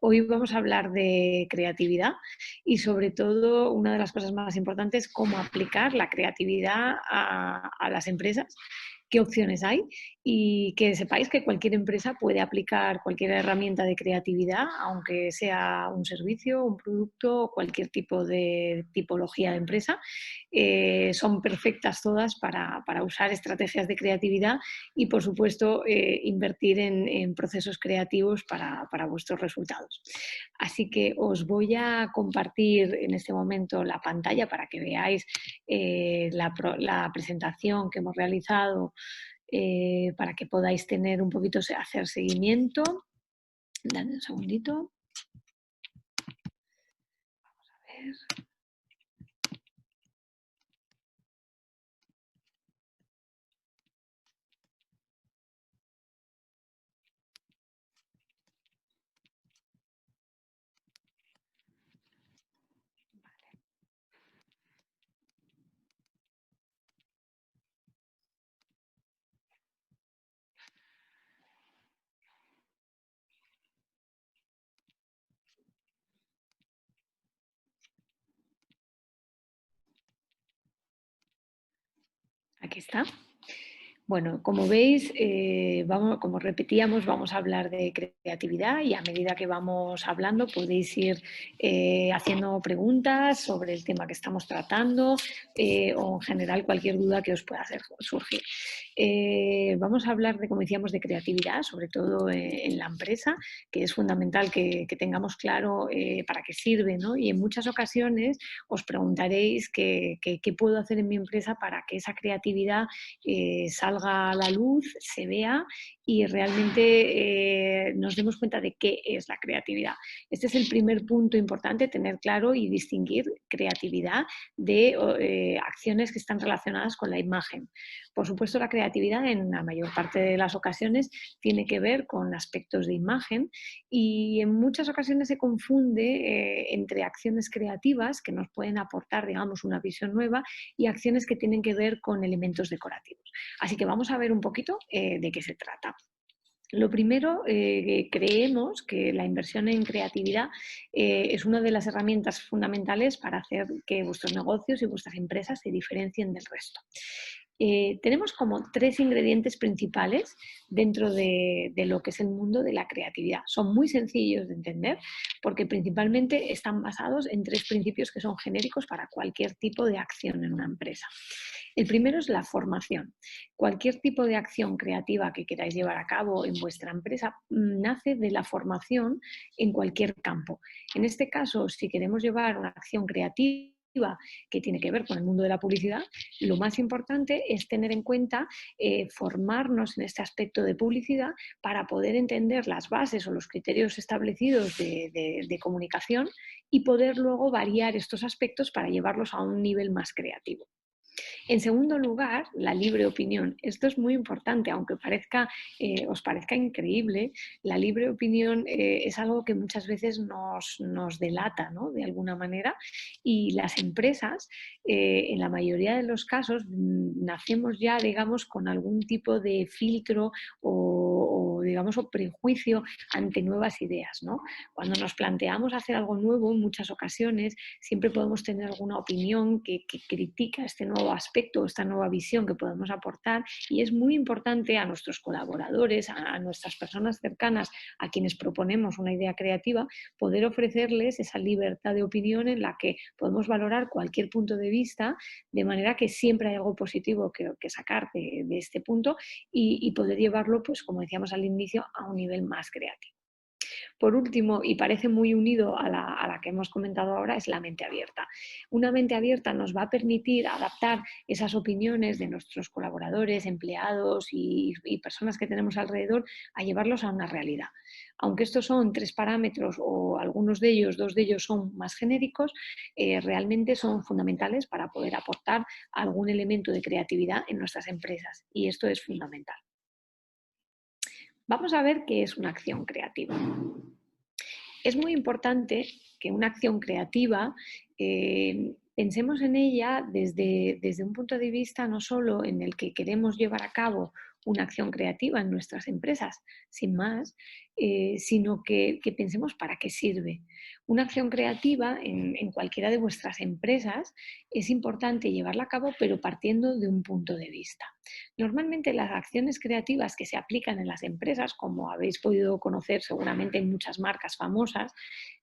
Hoy vamos a hablar de creatividad y sobre todo una de las cosas más importantes, cómo aplicar la creatividad a las empresas, qué opciones hay y que sepáis que cualquier empresa puede aplicar cualquier herramienta de creatividad, aunque sea un servicio, un producto o cualquier tipo de tipología de empresa. Son perfectas todas para usar estrategias de creatividad y, por supuesto, invertir en procesos creativos para vuestros resultados. Así que os voy a compartir en este momento la pantalla para que veáis la presentación que hemos realizado, para que podáis tener un poquito, hacer seguimiento. Dame un segundito. A ver. Aquí está. Bueno, como veis, como repetíamos, vamos a hablar de creatividad y a medida que vamos hablando podéis ir haciendo preguntas sobre el tema que estamos tratando o en general cualquier duda que os pueda hacer surgir. Vamos a hablar de, como decíamos, de creatividad, sobre todo en la empresa, que es fundamental que tengamos claro para qué sirve, ¿no? Y en muchas ocasiones os preguntaréis qué puedo hacer en mi empresa para que esa creatividad salga a la luz, se vea y realmente nos demos cuenta de qué es la creatividad. Este es el primer punto importante, tener claro y distinguir creatividad de acciones que están relacionadas con la imagen. Por supuesto, la creatividad en la mayor parte de las ocasiones tiene que ver con aspectos de imagen y en muchas ocasiones se confunde entre acciones creativas que nos pueden aportar, digamos, una visión nueva y acciones que tienen que ver con elementos decorativos. Así que vamos a ver un poquito de qué se trata. Lo primero, creemos que la inversión en creatividad es una de las herramientas fundamentales para hacer que vuestros negocios y vuestras empresas se diferencien del resto. Tenemos como tres ingredientes principales dentro de lo que es el mundo de la creatividad. Son muy sencillos de entender porque principalmente están basados en tres principios que son genéricos para cualquier tipo de acción en una empresa. El primero es la formación. Cualquier tipo de acción creativa que queráis llevar a cabo en vuestra empresa nace de la formación en cualquier campo. En este caso, si queremos llevar una acción creativa que tiene que ver con el mundo de la publicidad, lo más importante es tener en cuenta formarnos en este aspecto de publicidad para poder entender las bases o los criterios establecidos de comunicación y poder luego variar estos aspectos para llevarlos a un nivel más creativo. En segundo lugar, la libre opinión. Esto es muy importante, aunque os parezca increíble, la libre opinión es algo que muchas veces nos delata, ¿no? De alguna manera, y las empresas, en la mayoría de los casos, nacemos ya, digamos, con algún tipo de filtro digamos, o prejuicio ante nuevas ideas, ¿no? Cuando nos planteamos hacer algo nuevo, en muchas ocasiones, siempre podemos tener alguna opinión que critica este nuevo aspecto, esta nueva visión que podemos aportar, y es muy importante a nuestros colaboradores, a nuestras personas cercanas, a quienes proponemos una idea creativa, poder ofrecerles esa libertad de opinión en la que podemos valorar cualquier punto de vista, de manera que siempre hay algo positivo que sacar de este punto y poder llevarlo, pues como decíamos al inicio, a un nivel más creativo. Por último, y parece muy unido a la que hemos comentado ahora, es la mente abierta. Una mente abierta nos va a permitir adaptar esas opiniones de nuestros colaboradores, empleados y personas que tenemos alrededor a llevarlos a una realidad. Aunque estos son tres parámetros o algunos de ellos, dos de ellos son más genéricos, realmente son fundamentales para poder aportar algún elemento de creatividad en nuestras empresas y esto es fundamental. Vamos a ver qué es una acción creativa. Es muy importante que una acción creativa pensemos en ella desde un punto de vista no solo en el que queremos llevar a cabo una acción creativa en nuestras empresas, sin más, sino que pensemos para qué sirve. Una acción creativa en cualquiera de vuestras empresas es importante llevarla a cabo, pero partiendo de un punto de vista. Normalmente las acciones creativas que se aplican en las empresas, como habéis podido conocer seguramente en muchas marcas famosas,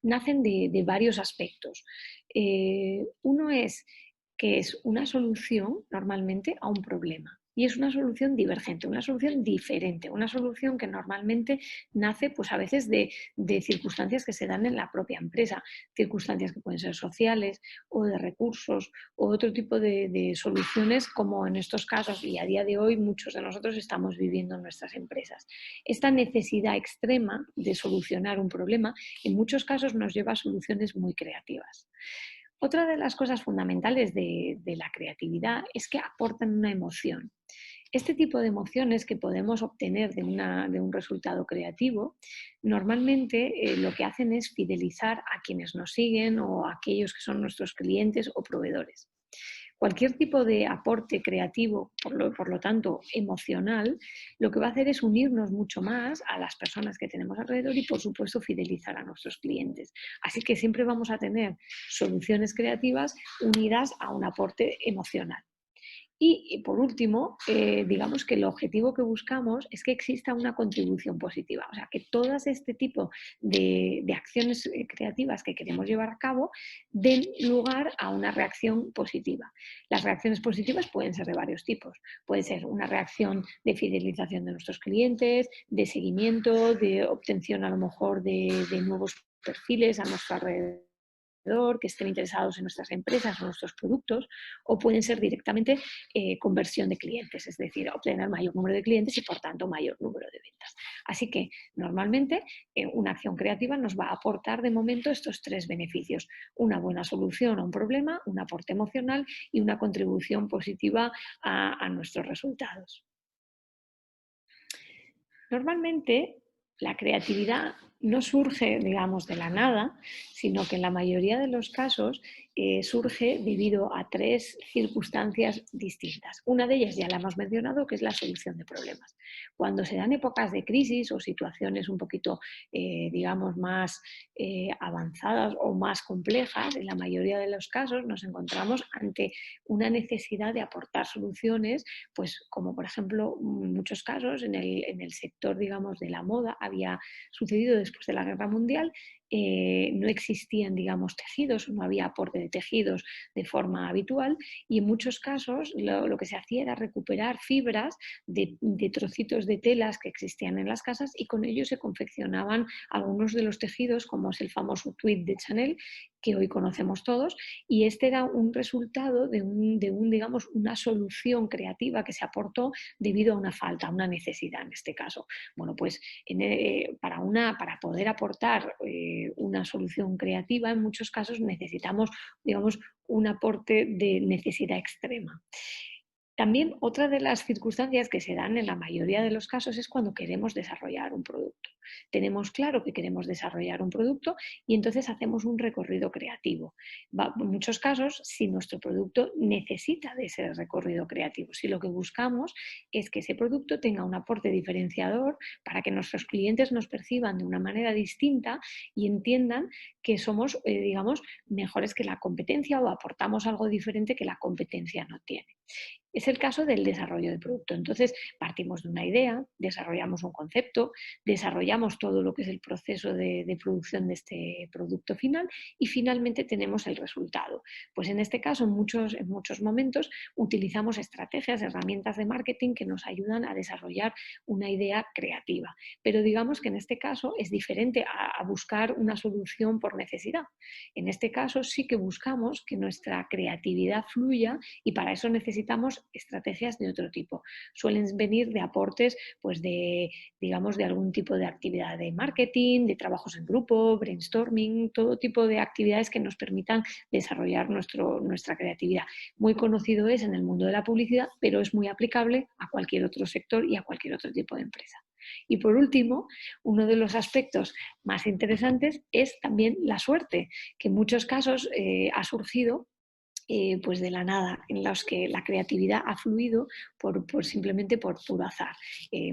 nacen de varios aspectos. Uno es que es una solución normalmente a un problema. Y es una solución divergente, una solución diferente, una solución que normalmente nace pues a veces de circunstancias que se dan en la propia empresa, circunstancias que pueden ser sociales o de recursos o otro tipo de soluciones como en estos casos y a día de hoy muchos de nosotros estamos viviendo en nuestras empresas. Esta necesidad extrema de solucionar un problema en muchos casos nos lleva a soluciones muy creativas. Otra de las cosas fundamentales de la creatividad es que aportan una emoción. Este tipo de emociones que podemos obtener de un resultado creativo, normalmente lo que hacen es fidelizar a quienes nos siguen o a aquellos que son nuestros clientes o proveedores. Cualquier tipo de aporte creativo, por lo tanto emocional, lo que va a hacer es unirnos mucho más a las personas que tenemos alrededor y, por supuesto, fidelizar a nuestros clientes. Así que siempre vamos a tener soluciones creativas unidas a un aporte emocional. Y por último, digamos que el objetivo que buscamos es que exista una contribución positiva, o sea, que todas este tipo de acciones creativas que queremos llevar a cabo den lugar a una reacción positiva. Las reacciones positivas pueden ser de varios tipos. Puede ser una reacción de fidelización de nuestros clientes, de seguimiento, de obtención a lo mejor de nuevos perfiles a nuestro alrededor que estén interesados en nuestras empresas o nuestros productos, o pueden ser directamente conversión de clientes, es decir, obtener mayor número de clientes y por tanto mayor número de ventas. Así que normalmente una acción creativa nos va a aportar de momento estos tres beneficios: una buena solución a un problema, un aporte emocional y una contribución positiva a nuestros resultados. Normalmente la creatividad no surge, digamos, de la nada, sino que en la mayoría de los casos surge debido a tres circunstancias distintas. Una de ellas ya la hemos mencionado, que es la solución de problemas. Cuando se dan épocas de crisis o situaciones un poquito, digamos, más avanzadas o más complejas, en la mayoría de los casos nos encontramos ante una necesidad de aportar soluciones, pues como por ejemplo en muchos casos en el sector, digamos, de la moda había sucedido después de la Guerra Mundial. No existían, digamos, tejidos, no había aporte de tejidos de forma habitual y en muchos casos lo que se hacía era recuperar fibras de trocitos de telas que existían en las casas y con ello se confeccionaban algunos de los tejidos, como es el famoso tweed de Chanel, que hoy conocemos todos, y este era un resultado digamos, una solución creativa que se aportó debido a una falta, a una necesidad en este caso. Bueno, pues para poder aportar una solución creativa, en muchos casos necesitamos, digamos, un aporte de necesidad extrema. También otra de las circunstancias que se dan en la mayoría de los casos es cuando queremos desarrollar un producto. Tenemos claro que queremos desarrollar un producto y entonces hacemos un recorrido creativo. En muchos casos, si nuestro producto necesita de ese recorrido creativo, si lo que buscamos es que ese producto tenga un aporte diferenciador para que nuestros clientes nos perciban de una manera distinta y entiendan que somos, digamos, mejores que la competencia o aportamos algo diferente que la competencia no tiene. Es el caso del desarrollo de producto. Entonces, partimos de una idea, desarrollamos un concepto, desarrollamos todo lo que es el proceso de producción de este producto final y finalmente tenemos el resultado. Pues en este caso, en muchos momentos, utilizamos estrategias, herramientas de marketing que nos ayudan a desarrollar una idea creativa. Pero digamos que en este caso es diferente a buscar una solución por necesidad. En este caso sí que buscamos que nuestra creatividad fluya y para eso necesitamos estrategias de otro tipo. Suelen venir de aportes, pues digamos, de algún tipo de actividad de marketing, de trabajos en grupo, brainstorming, todo tipo de actividades que nos permitan desarrollar nuestra creatividad. Muy conocido es en el mundo de la publicidad, pero es muy aplicable a cualquier otro sector y a cualquier otro tipo de empresa. Y por último, uno de los aspectos más interesantes es también la suerte, que en muchos casos ha surgido pues de la nada, en los que la creatividad ha fluido simplemente por puro azar.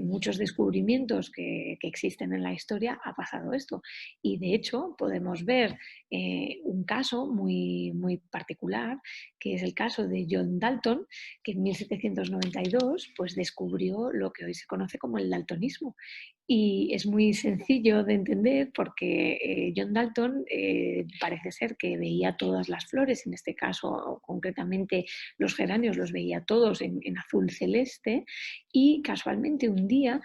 Muchos descubrimientos que existen en la historia ha pasado esto. Y de hecho podemos ver un caso muy particular, que es el caso de John Dalton, que en 1792 pues, descubrió lo que hoy se conoce como el daltonismo. Y es muy sencillo de entender porque John Dalton parece ser que veía todas las flores, en este caso concretamente los geranios los veía todos en azul celeste, y casualmente un día,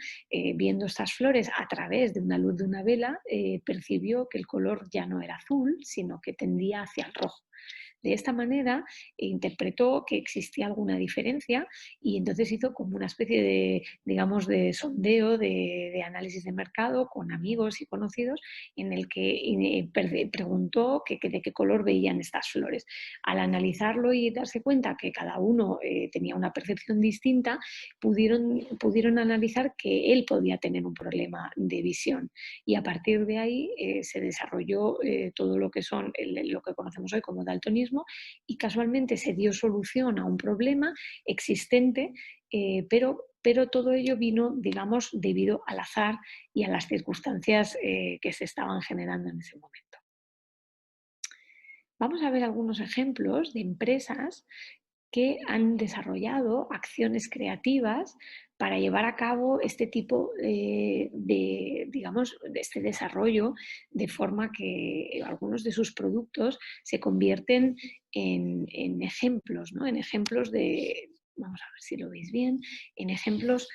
viendo estas flores a través de una luz de una vela, percibió que el color ya no era azul, sino que tendía hacia el rojo. De esta manera interpretó que existía alguna diferencia y entonces hizo como una especie de, digamos, de sondeo, de análisis de mercado con amigos y conocidos, en el que preguntó de qué color veían estas flores. Al analizarlo y darse cuenta que cada uno tenía una percepción distinta, pudieron analizar que él podía tener un problema de visión, y a partir de ahí se desarrolló todo lo que lo que conocemos hoy como daltonismo, y casualmente se dio solución a un problema existente, pero todo ello vino, digamos, debido al azar y a las circunstancias que se estaban generando en ese momento. Vamos a ver algunos ejemplos de empresas que han desarrollado acciones creativas para llevar a cabo este tipo digamos, de este desarrollo, de forma que algunos de sus productos se convierten en ejemplos, ¿no? En ejemplos de, vamos a ver si lo veis bien, en ejemplos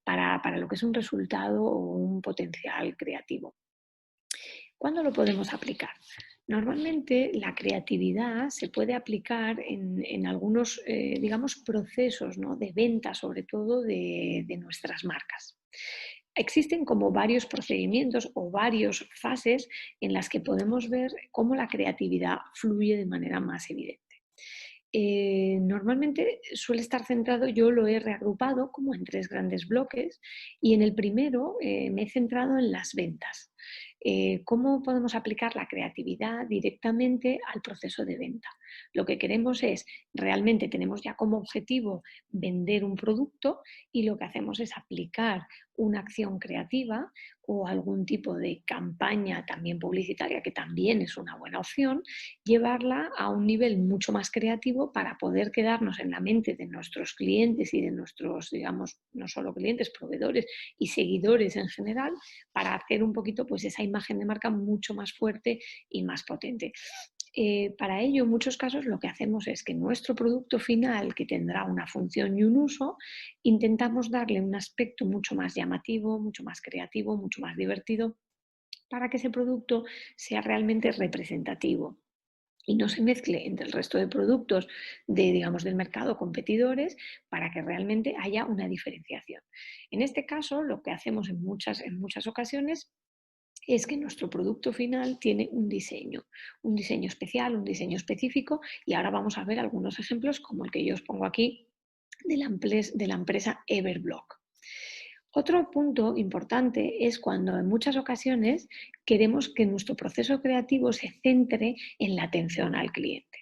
para lo que es un resultado o un potencial creativo. ¿Cuándo lo podemos aplicar? Normalmente la creatividad se puede aplicar en algunos, digamos, procesos, ¿no?, de venta, sobre todo de nuestras marcas. Existen como varios procedimientos o varias fases en las que podemos ver cómo la creatividad fluye de manera más evidente. Normalmente suele estar centrado, yo lo he reagrupado como en tres grandes bloques, y en el primero me he centrado en las ventas. ¿Cómo podemos aplicar la creatividad directamente al proceso de venta? Lo que queremos es, realmente tenemos ya como objetivo vender un producto, y lo que hacemos es aplicar una acción creativa o algún tipo de campaña también publicitaria, que también es una buena opción, llevarla a un nivel mucho más creativo para poder quedarnos en la mente de nuestros clientes y de nuestros, digamos, no solo clientes, proveedores y seguidores en general, para hacer un poquito pues esa imagen de marca mucho más fuerte y más potente. Para ello, en muchos casos, lo que hacemos es que nuestro producto final, que tendrá una función y un uso, intentamos darle un aspecto mucho más llamativo, mucho más creativo, mucho más divertido, para que ese producto sea realmente representativo y no se mezcle entre el resto de productos digamos, del mercado competidores, para que realmente haya una diferenciación. En este caso, lo que hacemos en muchas ocasiones es que nuestro producto final tiene un diseño especial, un diseño específico, y ahora vamos a ver algunos ejemplos como el que yo os pongo aquí de la empresa Everblock. Otro punto importante es cuando en muchas ocasiones queremos que nuestro proceso creativo se centre en la atención al cliente.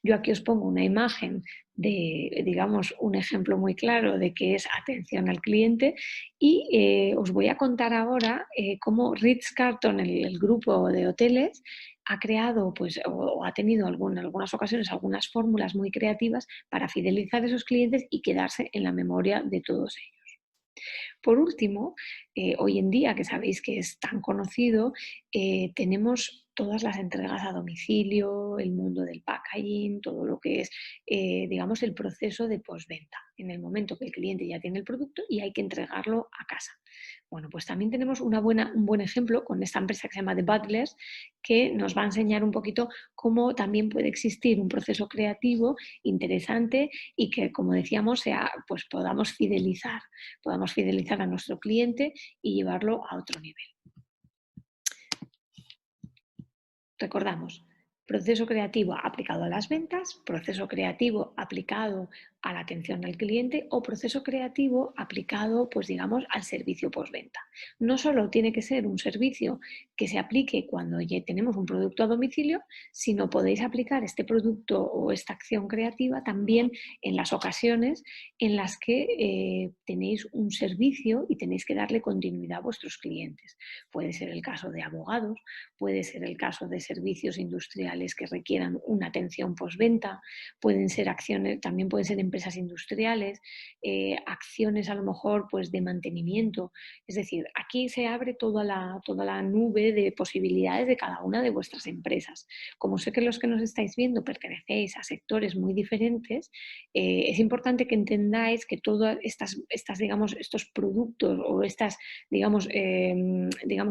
Yo aquí os pongo una imagen de, digamos, un ejemplo muy claro de qué es atención al cliente, y os voy a contar ahora cómo Ritz-Carlton, el grupo de hoteles, ha creado pues, o ha tenido en algunas ocasiones algunas fórmulas muy creativas para fidelizar a esos clientes y quedarse en la memoria de todos ellos. Por último, hoy en día, que sabéis que es tan conocido, tenemos todas las entregas a domicilio, el mundo del packaging, todo lo que es, digamos, el proceso de postventa, en el momento que el cliente ya tiene el producto y hay que entregarlo a casa. Bueno, pues también tenemos un buen ejemplo con esta empresa que se llama The Butlers, que nos va a enseñar un poquito cómo también puede existir un proceso creativo interesante y que, como decíamos, pues podamos fidelizar a nuestro cliente y llevarlo a otro nivel. Recordamos, proceso creativo aplicado a las ventas, proceso creativo aplicado a la atención al cliente o proceso creativo aplicado, pues digamos, al servicio postventa. No solo tiene que ser un servicio que se aplique cuando ya tenemos un producto a domicilio, sino podéis aplicar este producto o esta acción creativa también en las ocasiones en las que tenéis un servicio y tenéis que darle continuidad a vuestros clientes. Puede ser el caso de abogados, puede ser el caso de servicios industriales que requieran una atención postventa, pueden ser acciones, también pueden ser empresas industriales, acciones a lo mejor pues de mantenimiento. Es decir, aquí se abre toda la nube de posibilidades de cada una de vuestras empresas. Como sé que los que nos estáis viendo pertenecéis a sectores muy diferentes, es importante que entendáis que todas digamos, estos productos o digamos,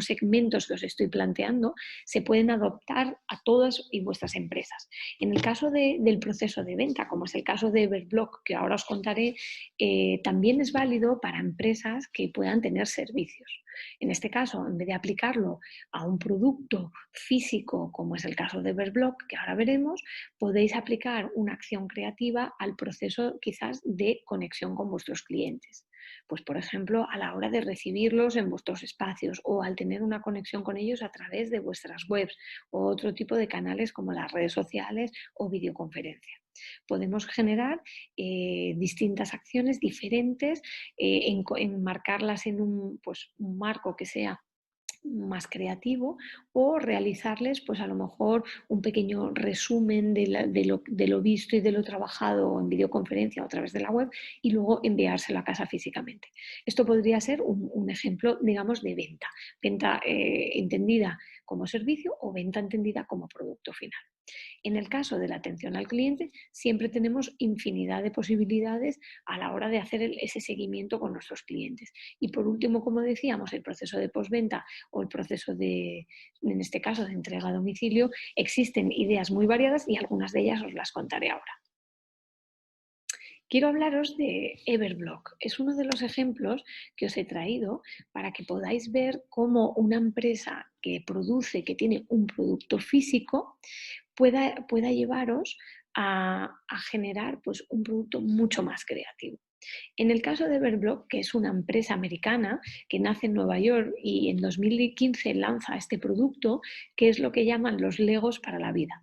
segmentos que os estoy planteando se pueden adoptar a todas y vuestras empresas. En el caso del proceso de venta, como es el caso de Everblock, que ahora os contaré, también es válido para empresas que puedan tener servicios. En este caso, en vez de aplicarlo a un producto físico, como es el caso de Everblock, que ahora veremos, podéis aplicar una acción creativa al proceso quizás de conexión con vuestros clientes. Pues, por ejemplo, a la hora de recibirlos en vuestros espacios o al tener una conexión con ellos a través de vuestras webs o otro tipo de canales como las redes sociales o videoconferencia. Podemos generar distintas acciones diferentes, enmarcarlas en pues, un marco que sea más creativo o realizarles pues a lo mejor un pequeño resumen de lo visto y de lo trabajado en videoconferencia o a través de la web y luego enviárselo a casa físicamente. Esto podría ser un ejemplo, digamos, de venta, venta entendida como servicio o venta entendida como producto final. En el caso de la atención al cliente, siempre tenemos infinidad de posibilidades a la hora de hacer ese seguimiento con nuestros clientes. Y por último, como decíamos, el proceso de postventa o el proceso de, en este caso, de entrega a domicilio, existen ideas muy variadas y algunas de ellas os las contaré ahora. Quiero hablaros de Everblock. Es uno de los ejemplos que os he traído para que podáis ver cómo una empresa que produce, que tiene un producto físico, pueda llevaros a generar pues, un producto mucho más creativo. En el caso de Everblock, que es una empresa americana que nace en Nueva York y en 2015 lanza este producto, que es lo que llaman los Legos para la vida.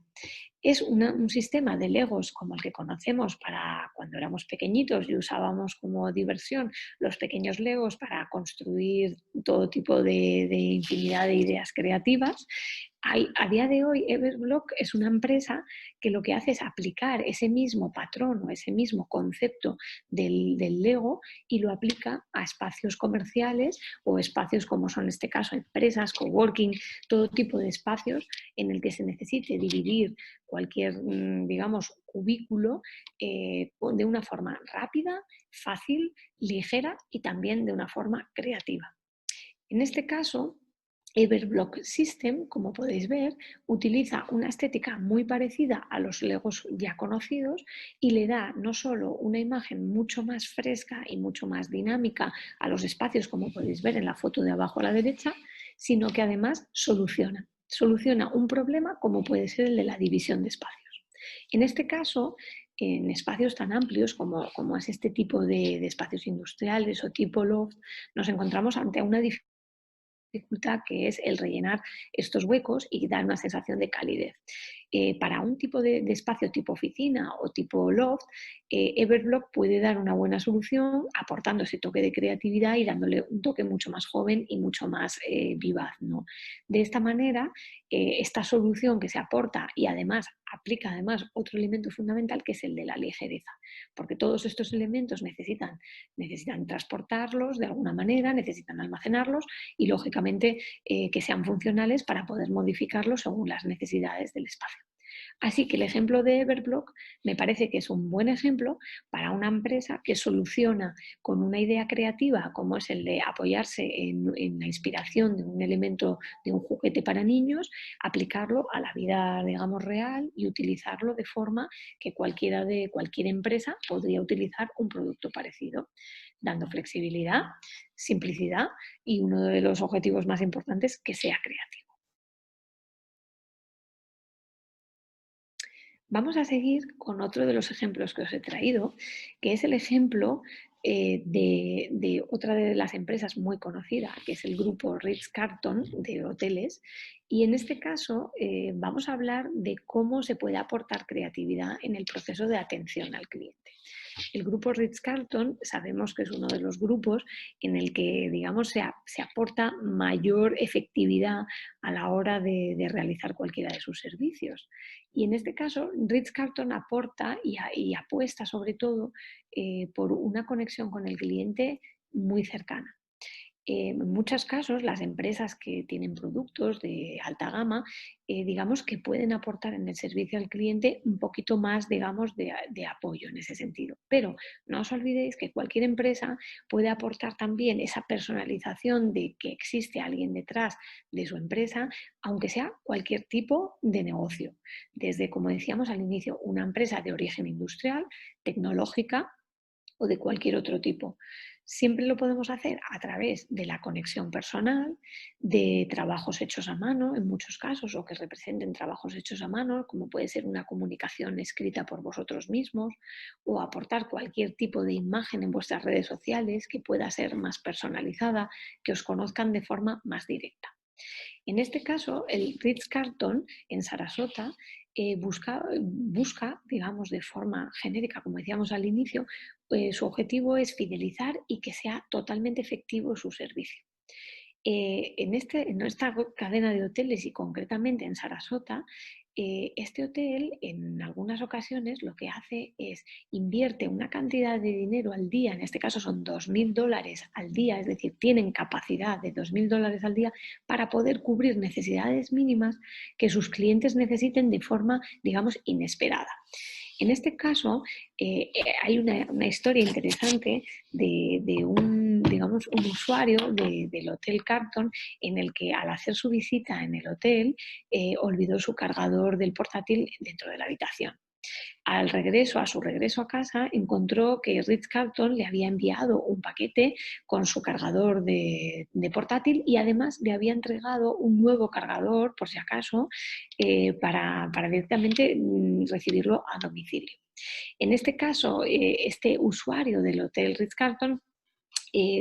Es un sistema de Legos como el que conocemos para cuando éramos pequeñitos y usábamos como diversión los pequeños Legos para construir todo tipo de infinidad de ideas creativas. A día de hoy, Everblock es una empresa que lo que hace es aplicar ese mismo patrón o ese mismo concepto del Lego y lo aplica a espacios comerciales o espacios como son en este caso empresas, coworking, todo tipo de espacios en el que se necesite dividir cualquier, digamos, cubículo de una forma rápida, fácil, ligera y también de una forma creativa. En este caso, Everblock System, como podéis ver, utiliza una estética muy parecida a los Legos ya conocidos y le da no solo una imagen mucho más fresca y mucho más dinámica a los espacios, como podéis ver en la foto de abajo a la derecha, sino que además soluciona un problema como puede ser el de la división de espacios. En este caso, en espacios tan amplios como es este tipo de espacios industriales o tipo loft, nos encontramos ante una dificultad que es el rellenar estos huecos y dar una sensación de calidez. Para un tipo de espacio tipo oficina o tipo loft, Everblock puede dar una buena solución aportando ese toque de creatividad y dándole un toque mucho más joven y mucho más vivaz, ¿no? De esta manera, esta solución que se aporta y además aplica además otro elemento fundamental que es el de la ligereza, porque todos estos elementos necesitan transportarlos de alguna manera, necesitan almacenarlos y lógicamente que sean funcionales para poder modificarlos según las necesidades del espacio. Así que el ejemplo de Everblock me parece que es un buen ejemplo para una empresa que soluciona con una idea creativa como es el de apoyarse en la inspiración de un elemento, de un juguete para niños, aplicarlo a la vida, digamos, real y utilizarlo de forma que cualquier empresa podría utilizar un producto parecido, dando flexibilidad, simplicidad y uno de los objetivos más importantes, que sea creativo. Vamos a seguir con otro de los ejemplos que os he traído, que es el ejemplo de otra de las empresas muy conocida, que es el grupo Ritz-Carlton de hoteles. Y en este caso vamos a hablar de cómo se puede aportar creatividad en el proceso de atención al cliente. El grupo Ritz-Carlton sabemos que es uno de los grupos en el que, digamos, se aporta mayor efectividad a la hora de realizar cualquiera de sus servicios. Y en este caso, Ritz-Carlton aporta y apuesta sobre todo por una conexión con el cliente muy cercana. En muchos casos, las empresas que tienen productos de alta gama, digamos que pueden aportar en el servicio al cliente un poquito más, digamos, de apoyo en ese sentido. Pero no os olvidéis que cualquier empresa puede aportar también esa personalización de que existe alguien detrás de su empresa, aunque sea cualquier tipo de negocio. Desde, como decíamos al inicio, una empresa de origen industrial, tecnológica, o de cualquier otro tipo. Siempre lo podemos hacer a través de la conexión personal, de trabajos hechos a mano, en muchos casos, o que representen trabajos hechos a mano, como puede ser una comunicación escrita por vosotros mismos, o aportar cualquier tipo de imagen en vuestras redes sociales que pueda ser más personalizada, que os conozcan de forma más directa. En este caso, el Ritz-Carlton en Sarasota busca, digamos, de forma genérica, como decíamos al inicio, su objetivo es fidelizar y que sea totalmente efectivo su servicio. En esta cadena de hoteles y concretamente en Sarasota, este hotel en algunas ocasiones lo que hace es invierte una cantidad de dinero al día, en este caso son $2.000 al día, es decir, tienen capacidad de $2.000 al día para poder cubrir necesidades mínimas que sus clientes necesiten de forma, digamos, inesperada. En este caso, hay una historia interesante de un, digamos, un usuario del Hotel Carlton en el que al hacer su visita en el hotel olvidó su cargador del portátil dentro de la habitación. A su regreso a casa, encontró que Ritz-Carlton le había enviado un paquete con su cargador de portátil y además le había entregado un nuevo cargador, por si acaso, para directamente recibirlo a domicilio. En este caso, este usuario del Hotel Ritz-Carlton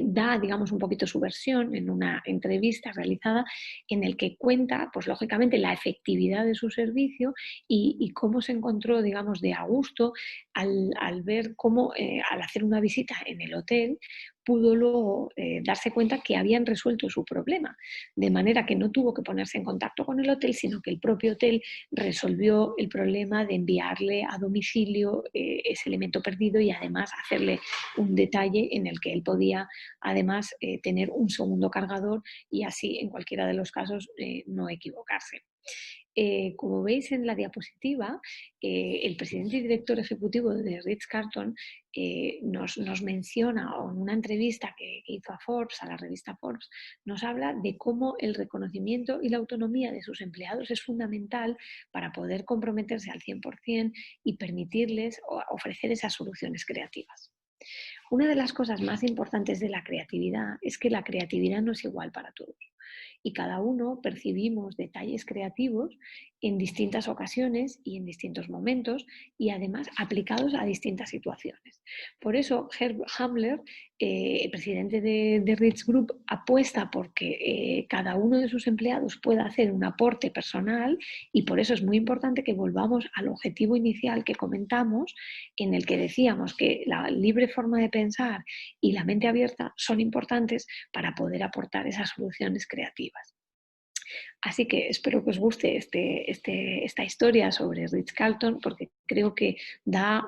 da, digamos, un poquito su versión en una entrevista realizada en el que cuenta, pues lógicamente, la efectividad de su servicio y cómo se encontró, digamos, de a gusto al ver cómo, al hacer una visita en el hotel, pudo luego darse cuenta que habían resuelto su problema, de manera que no tuvo que ponerse en contacto con el hotel, sino que el propio hotel resolvió el problema de enviarle a domicilio ese elemento perdido y además hacerle un detalle en el que él podía además tener un segundo cargador y así en cualquiera de los casos no equivocarse. Como veis en la diapositiva, el presidente y director ejecutivo de Ritz-Carlton nos menciona, o en una entrevista que hizo a Forbes, a la revista Forbes, nos habla de cómo el reconocimiento y la autonomía de sus empleados es fundamental para poder comprometerse al 100% y permitirles ofrecer esas soluciones creativas. Una de las cosas más importantes de la creatividad es que la creatividad no es igual para todos y cada uno percibimos detalles creativos en distintas ocasiones y en distintos momentos y además aplicados a distintas situaciones. Por eso Herb Hamler, el presidente de Rich Group, apuesta porque cada uno de sus empleados pueda hacer un aporte personal y por eso es muy importante que volvamos al objetivo inicial que comentamos, en el que decíamos que la libre forma de pensar y la mente abierta son importantes para poder aportar esas soluciones creativas. Así que espero que os guste esta historia sobre Ritz-Carlton porque creo que da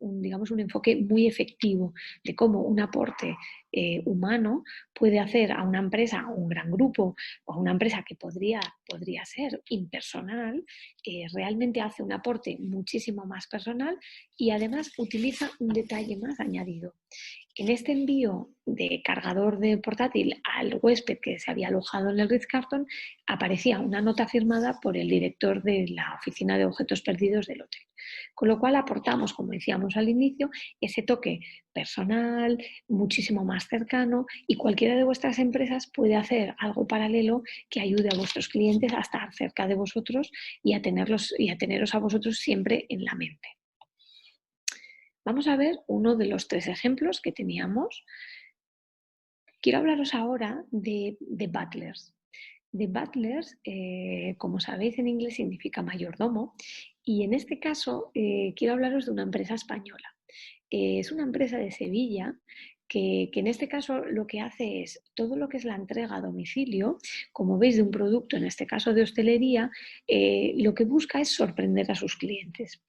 digamos, un enfoque muy efectivo de cómo un aporte humano puede hacer a una empresa, a un gran grupo o a una empresa que podría ser impersonal, realmente hace un aporte muchísimo más personal y además utiliza un detalle más añadido. En este envío de cargador de portátil al huésped que se había alojado en el Ritz-Carlton, aparecía una nota firmada por el director de la oficina de objetos perdidos del hotel. Con lo cual aportamos, como decíamos al inicio, ese toque personal, muchísimo más cercano, y cualquiera de vuestras empresas puede hacer algo paralelo que ayude a vuestros clientes a estar cerca de vosotros y a teneros a vosotros siempre en la mente. Vamos a ver uno de los 3 ejemplos que teníamos. Quiero hablaros ahora de butlers. De butlers, como sabéis en inglés significa mayordomo, y en este caso quiero hablaros de una empresa española. Es una empresa de Sevilla que en este caso lo que hace es todo lo que es la entrega a domicilio, como veis, de un producto, en este caso de hostelería, lo que busca es sorprender a sus clientes.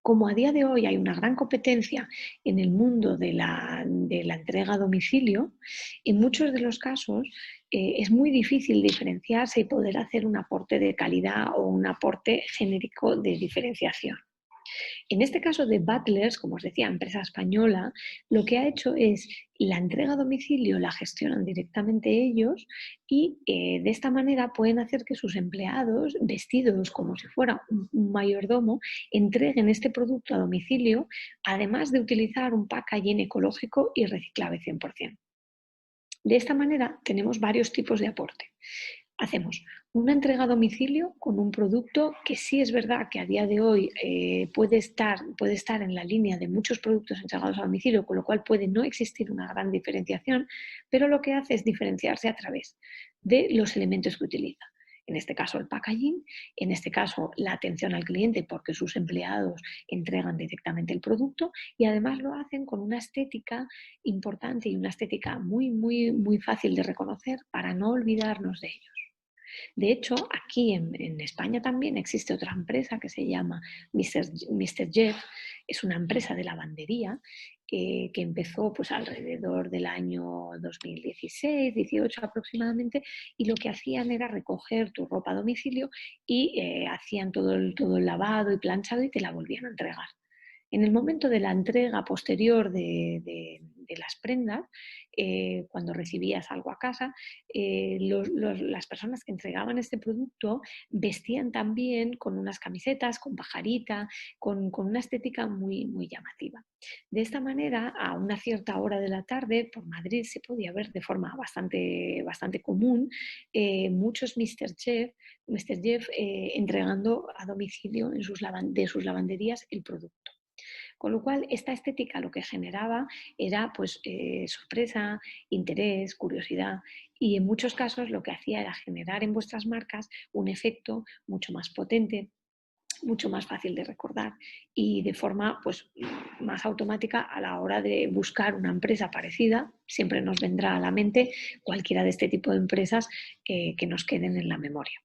Como a día de hoy hay una gran competencia en el mundo de la entrega a domicilio, en muchos de los casos es muy difícil diferenciarse y poder hacer un aporte de calidad o un aporte genérico de diferenciación. En este caso de Butlers, como os decía, empresa española, lo que ha hecho es la entrega a domicilio la gestionan directamente ellos y de esta manera pueden hacer que sus empleados, vestidos como si fuera un mayordomo, entreguen este producto a domicilio, además de utilizar un packaging ecológico y reciclable 100%. De esta manera tenemos varios tipos de aporte. Hacemos una entrega a domicilio con un producto que sí es verdad que a día de hoy puede estar en la línea de muchos productos entregados a domicilio, con lo cual puede no existir una gran diferenciación, pero lo que hace es diferenciarse a través de los elementos que utiliza. En este caso el packaging, en este caso la atención al cliente porque sus empleados entregan directamente el producto y además lo hacen con una estética importante y una estética muy, muy, muy fácil de reconocer para no olvidarnos de ellos. De hecho, aquí en España también existe otra empresa que se llama Mr. Jeff. Es una empresa de lavandería que empezó pues, alrededor del año 2016-18 aproximadamente, y lo que hacían era recoger tu ropa a domicilio y hacían todo el lavado y planchado y te la volvían a entregar. En el momento de la entrega posterior de las prendas, cuando recibías algo a casa, las personas que entregaban este producto vestían también con unas camisetas, con pajarita, con una estética muy, muy llamativa. De esta manera, a una cierta hora de la tarde, por Madrid se podía ver de forma bastante, bastante común muchos Mr. Jeff entregando a domicilio de sus lavanderías el producto. Con lo cual, esta estética lo que generaba era pues, sorpresa, interés, curiosidad, y en muchos casos lo que hacía era generar en vuestras marcas un efecto mucho más potente, mucho más fácil de recordar y de forma pues, más automática a la hora de buscar una empresa parecida. Siempre nos vendrá a la mente cualquiera de este tipo de empresas que nos queden en la memoria.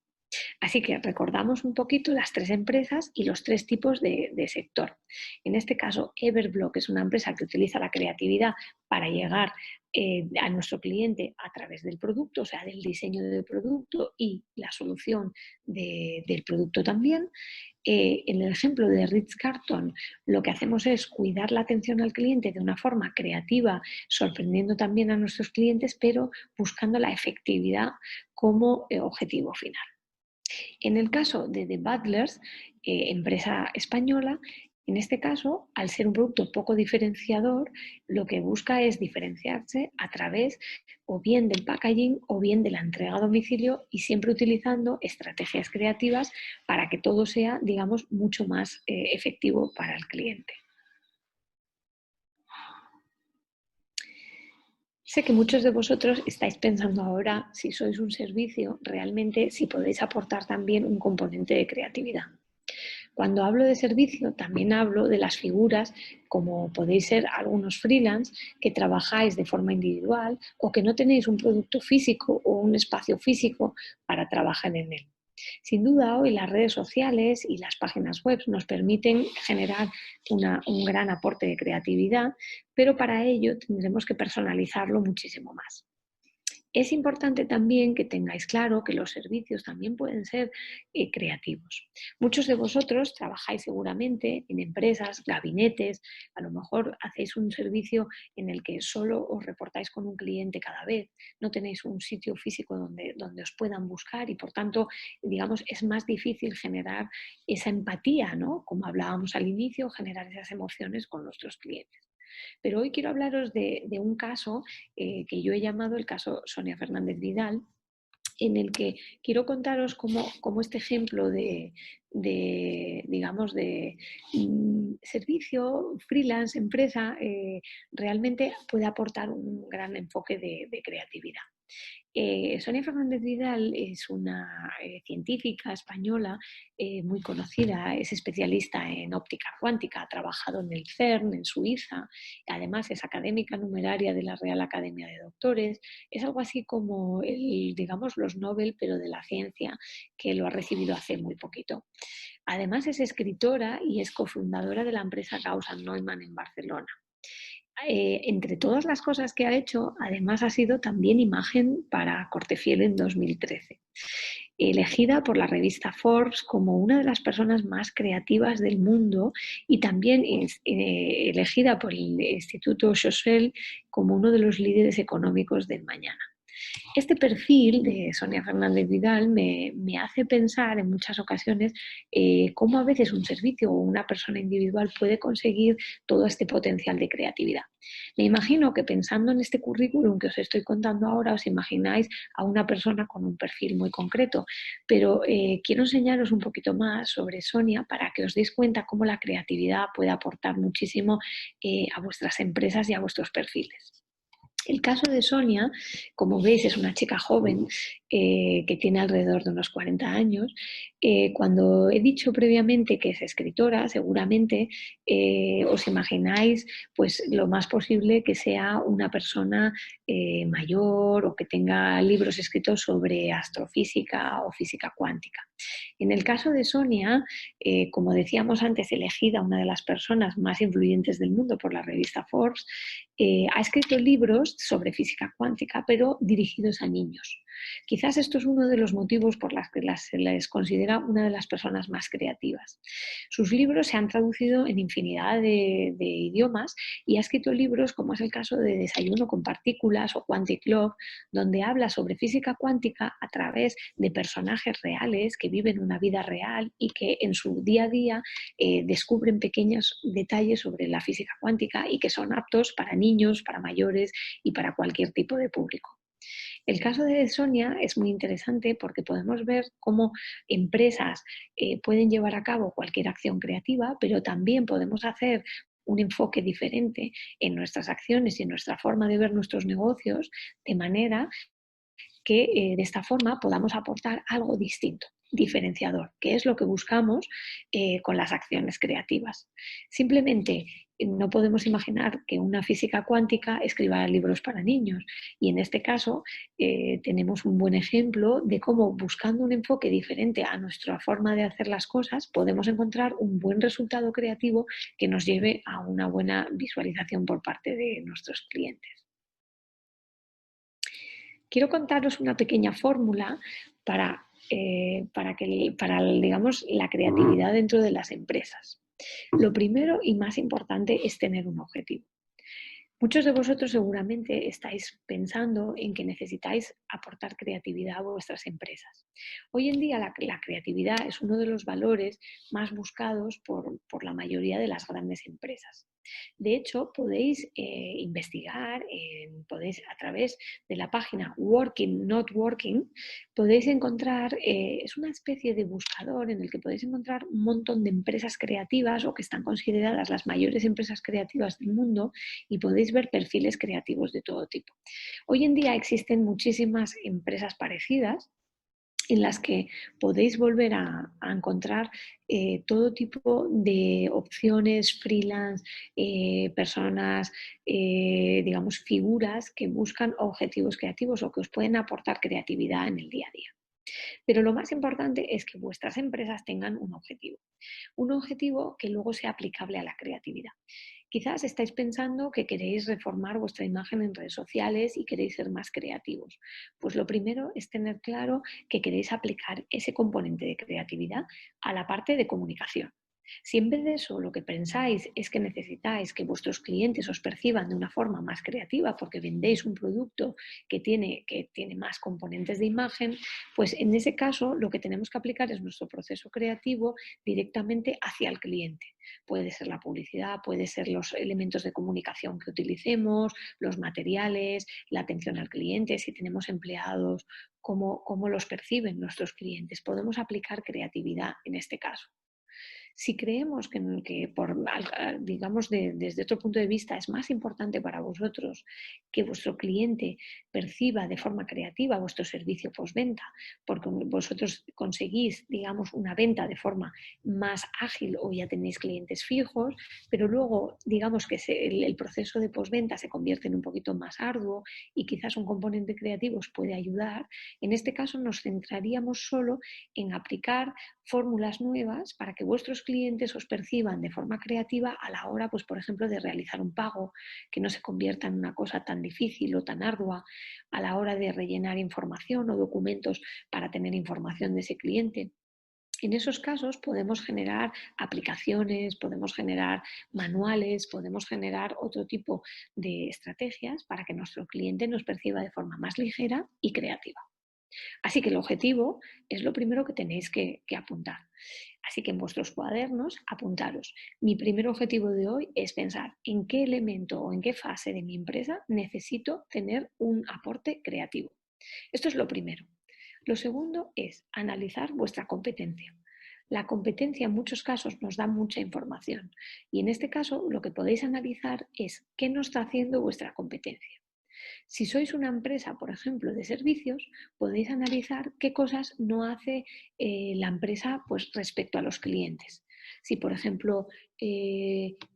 Así que recordamos un poquito las 3 empresas y los 3 tipos de sector. En este caso, Everblock es una empresa que utiliza la creatividad para llegar a nuestro cliente a través del producto, o sea, del diseño del producto y la solución del producto también. En el ejemplo de Ritz-Carlton, lo que hacemos es cuidar la atención al cliente de una forma creativa, sorprendiendo también a nuestros clientes, pero buscando la efectividad como objetivo final. En el caso de The Butlers, empresa española, en este caso, al ser un producto poco diferenciador, lo que busca es diferenciarse a través o bien del packaging o bien de la entrega a domicilio, y siempre utilizando estrategias creativas para que todo sea, digamos, mucho más efectivo para el cliente. Sé que muchos de vosotros estáis pensando ahora, si sois un servicio, realmente si podéis aportar también un componente de creatividad. Cuando hablo de servicio, también hablo de las figuras, como podéis ser algunos freelance que trabajáis de forma individual o que no tenéis un producto físico o un espacio físico para trabajar en él. Sin duda, hoy las redes sociales y las páginas web nos permiten generar un gran aporte de creatividad, pero para ello tendremos que personalizarlo muchísimo más. Es importante también que tengáis claro que los servicios también pueden ser creativos. Muchos de vosotros trabajáis seguramente en empresas, gabinetes, a lo mejor hacéis un servicio en el que solo os reportáis con un cliente cada vez, no tenéis un sitio físico donde os puedan buscar y por tanto, digamos, es más difícil generar esa empatía, ¿no? Como hablábamos al inicio, generar esas emociones con nuestros clientes. Pero hoy quiero hablaros de un caso que yo he llamado el caso Sonia Fernández Vidal, en el que quiero contaros cómo este ejemplo digamos, de servicio, freelance, empresa, realmente puede aportar un gran enfoque de creatividad. Sonia Fernández Vidal es una científica española muy conocida, es especialista en óptica cuántica, ha trabajado en el CERN, en Suiza, además es académica numeraria de la Real Academia de Doctores, es algo así como digamos, los Nobel, pero de la ciencia, que lo ha recibido hace muy poquito. Además es escritora y es cofundadora de la empresa Gauss Neumann en Barcelona. Entre todas las cosas que ha hecho, además ha sido también imagen para Cortefiel en 2013, elegida por la revista Forbes como una de las personas más creativas del mundo y también elegida por el Instituto Schosel como uno de los líderes económicos del mañana. Este perfil de Sonia Fernández Vidal me hace pensar en muchas ocasiones cómo a veces un servicio o una persona individual puede conseguir todo este potencial de creatividad. Me imagino que pensando en este currículum que os estoy contando ahora, os imagináis a una persona con un perfil muy concreto, pero quiero enseñaros un poquito más sobre Sonia para que os deis cuenta cómo la creatividad puede aportar muchísimo a vuestras empresas y a vuestros perfiles. El caso de Sonia, como veis, es una chica joven que tiene alrededor de unos 40 años. Cuando he dicho previamente que es escritora, seguramente os imagináis pues, lo más posible que sea una persona mayor o que tenga libros escritos sobre astrofísica o física cuántica. En el caso de Sonia, como decíamos antes, elegida una de las personas más influyentes del mundo por la revista Forbes, ha escrito libros sobre física cuántica, pero dirigidos a niños. Quizás esto es uno de los motivos por los que se les considera una de las personas más creativas. Sus libros se han traducido en infinidad de idiomas y ha escrito libros como es el caso de Desayuno con partículas o Quantic Love, donde habla sobre física cuántica a través de personajes reales que viven una vida real y que en su día a día descubren pequeños detalles sobre la física cuántica y que son aptos para niños, para mayores y para cualquier tipo de público. El caso de Sonia es muy interesante porque podemos ver cómo empresas pueden llevar a cabo cualquier acción creativa, pero también podemos hacer un enfoque diferente en nuestras acciones y en nuestra forma de ver nuestros negocios, de manera que de esta forma podamos aportar algo distinto, diferenciador, que es lo que buscamos con las acciones creativas. Simplemente no podemos imaginar que una física cuántica escriba libros para niños y en este caso tenemos un buen ejemplo de cómo buscando un enfoque diferente a nuestra forma de hacer las cosas podemos encontrar un buen resultado creativo que nos lleve a una buena visualización por parte de nuestros clientes. Quiero contaros una pequeña fórmula para digamos, la creatividad dentro de las empresas. Lo primero y más importante es tener un objetivo. Muchos de vosotros seguramente estáis pensando en que necesitáis aportar creatividad a vuestras empresas. Hoy en día la creatividad es uno de los valores más buscados por la mayoría de las grandes empresas. De hecho, podéis investigar, podéis a través de la página Working Not Working, podéis encontrar, es una especie de buscador en el que podéis encontrar un montón de empresas creativas o que están consideradas las mayores empresas creativas del mundo y podéis ver perfiles creativos de todo tipo. Hoy en día existen muchísimas empresas parecidas en las que podéis volver a encontrar todo tipo de opciones, freelance, personas, digamos, figuras que buscan objetivos creativos o que os pueden aportar creatividad en el día a día. Pero lo más importante es que vuestras empresas tengan un objetivo que luego sea aplicable a la creatividad. Quizás estáis pensando que queréis reformar vuestra imagen en redes sociales y queréis ser más creativos. Pues lo primero es tener claro que queréis aplicar ese componente de creatividad a la parte de comunicación. Si en vez de eso lo que pensáis es que necesitáis que vuestros clientes os perciban de una forma más creativa porque vendéis un producto que tiene más componentes de imagen, pues en ese caso lo que tenemos que aplicar es nuestro proceso creativo directamente hacia el cliente. Puede ser la publicidad, puede ser los elementos de comunicación que utilicemos, los materiales, la atención al cliente, si tenemos empleados, cómo los perciben nuestros clientes. Podemos aplicar creatividad en este caso. Si creemos digamos, desde otro punto de vista es más importante para vosotros que vuestro cliente perciba de forma creativa vuestro servicio postventa, porque vosotros conseguís, digamos, una venta de forma más ágil o ya tenéis clientes fijos, pero luego, digamos que el proceso de postventa se convierte en un poquito más arduo y quizás un componente creativo os puede ayudar, en este caso nos centraríamos solo en aplicar fórmulas nuevas para que vuestros clientes os perciban de forma creativa a la hora, pues, por ejemplo, de realizar un pago, que no se convierta en una cosa tan difícil o tan ardua a la hora de rellenar información o documentos para tener información de ese cliente. En esos casos podemos generar aplicaciones, podemos generar manuales, podemos generar otro tipo de estrategias para que nuestro cliente nos perciba de forma más ligera y creativa. Así que el objetivo es lo primero que tenéis que apuntar. Así que en vuestros cuadernos apuntaros. Mi primer objetivo de hoy es pensar en qué elemento o en qué fase de mi empresa necesito tener un aporte creativo. Esto es lo primero. Lo segundo es analizar vuestra competencia. La competencia en muchos casos nos da mucha información y en este caso lo que podéis analizar es qué no está haciendo vuestra competencia. Si sois una empresa, por ejemplo, de servicios, podéis analizar qué cosas no hace la empresa, pues, respecto a los clientes. Si, por ejemplo,